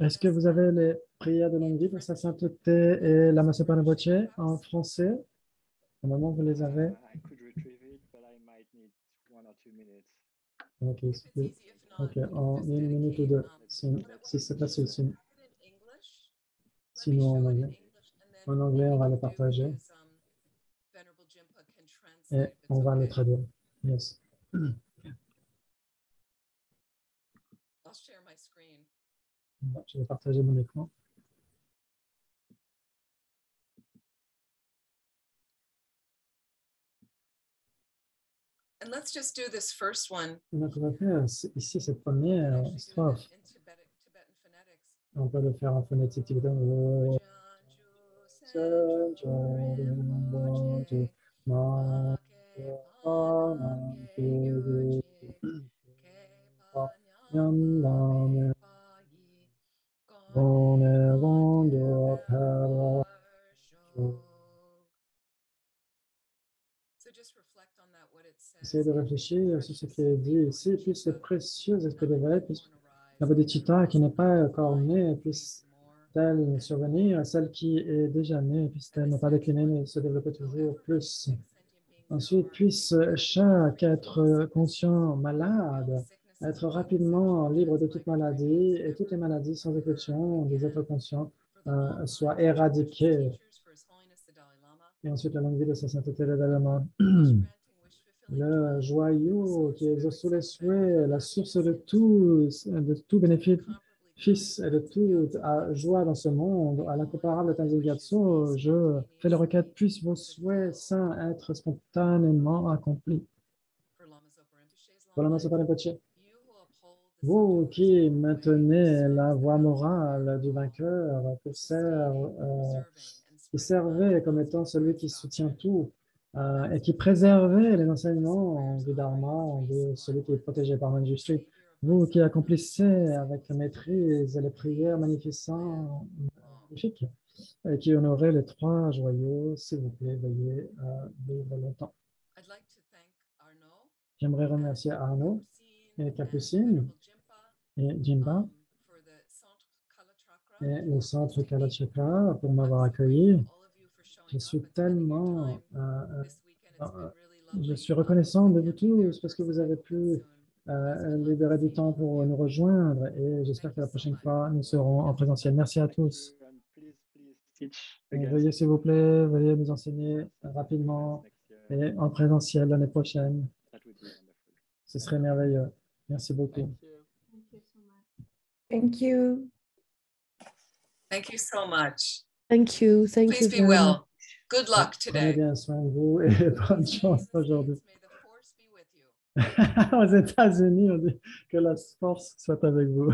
est-ce que vous avez les prières de longue vie pour sa sainteté et la Masopanavoche en français? Au moment où vous les avez. Ok, en 1 minute ou 2, si c'est facile. Sinon en anglais. En anglais, on va le partager et on va le traduire. Yes. Je vais partager mon écran. And let's just do this first one. Donc, on va faire ici cette première strophe. On peut le faire en phonétique tibétaine. Essayez de réfléchir sur ce qui est dit ici, puis ce précieux esprit d'éveil, puis la bodhicitta qui n'est pas encore née, puisse-t-elle survenir, celle qui est déjà née, puisse-t-elle ne pas décliner, mais se développer toujours plus. Ensuite, puisse chaque être conscient malade être rapidement libre de toute maladie, et toutes les maladies, sans exception, des êtres conscients, soient éradiquées. Et ensuite, la longue vie de sa sainteté, le Dalai Lama. Le joyau qui exauce tous les souhaits, la source de tout bénéfice et de toute joie dans ce monde, à l'incomparable Tenzin Gyatso, je fais le requête, puissent vos souhaits saints être spontanément accomplis. Pour Lama Zopa Rinpoche, Vous qui maintenez la voie morale du vainqueur, qui servait comme étant celui qui soutient tout et qui préservait les enseignements du Dharma, de celui qui est protégé par Manjushri. Vous qui accomplissez avec maîtrise les prières magnifiques et qui honorez les trois joyaux, s'il vous plaît, veuillez vivre longtemps. J'aimerais remercier Arnaud et Capucine et Jimba et le centre Kalachakra pour m'avoir accueilli. Je suis tellement, je suis reconnaissant de vous tous parce que vous avez pu libérer du temps pour nous rejoindre et j'espère que la prochaine fois, nous serons en présentiel. Merci à tous. Veuillez, s'il vous plaît, veuillez nous enseigner rapidement et en présentiel l'année prochaine. Ce serait merveilleux. Merci beaucoup. Thank you. Thank you so much. Thank you. Thank Please you be very well. much. Good luck Prenez today. bien soin de vous et bonne chance aujourd'hui. May the force be with you. Aux États-Unis, on dit que la force soit avec vous.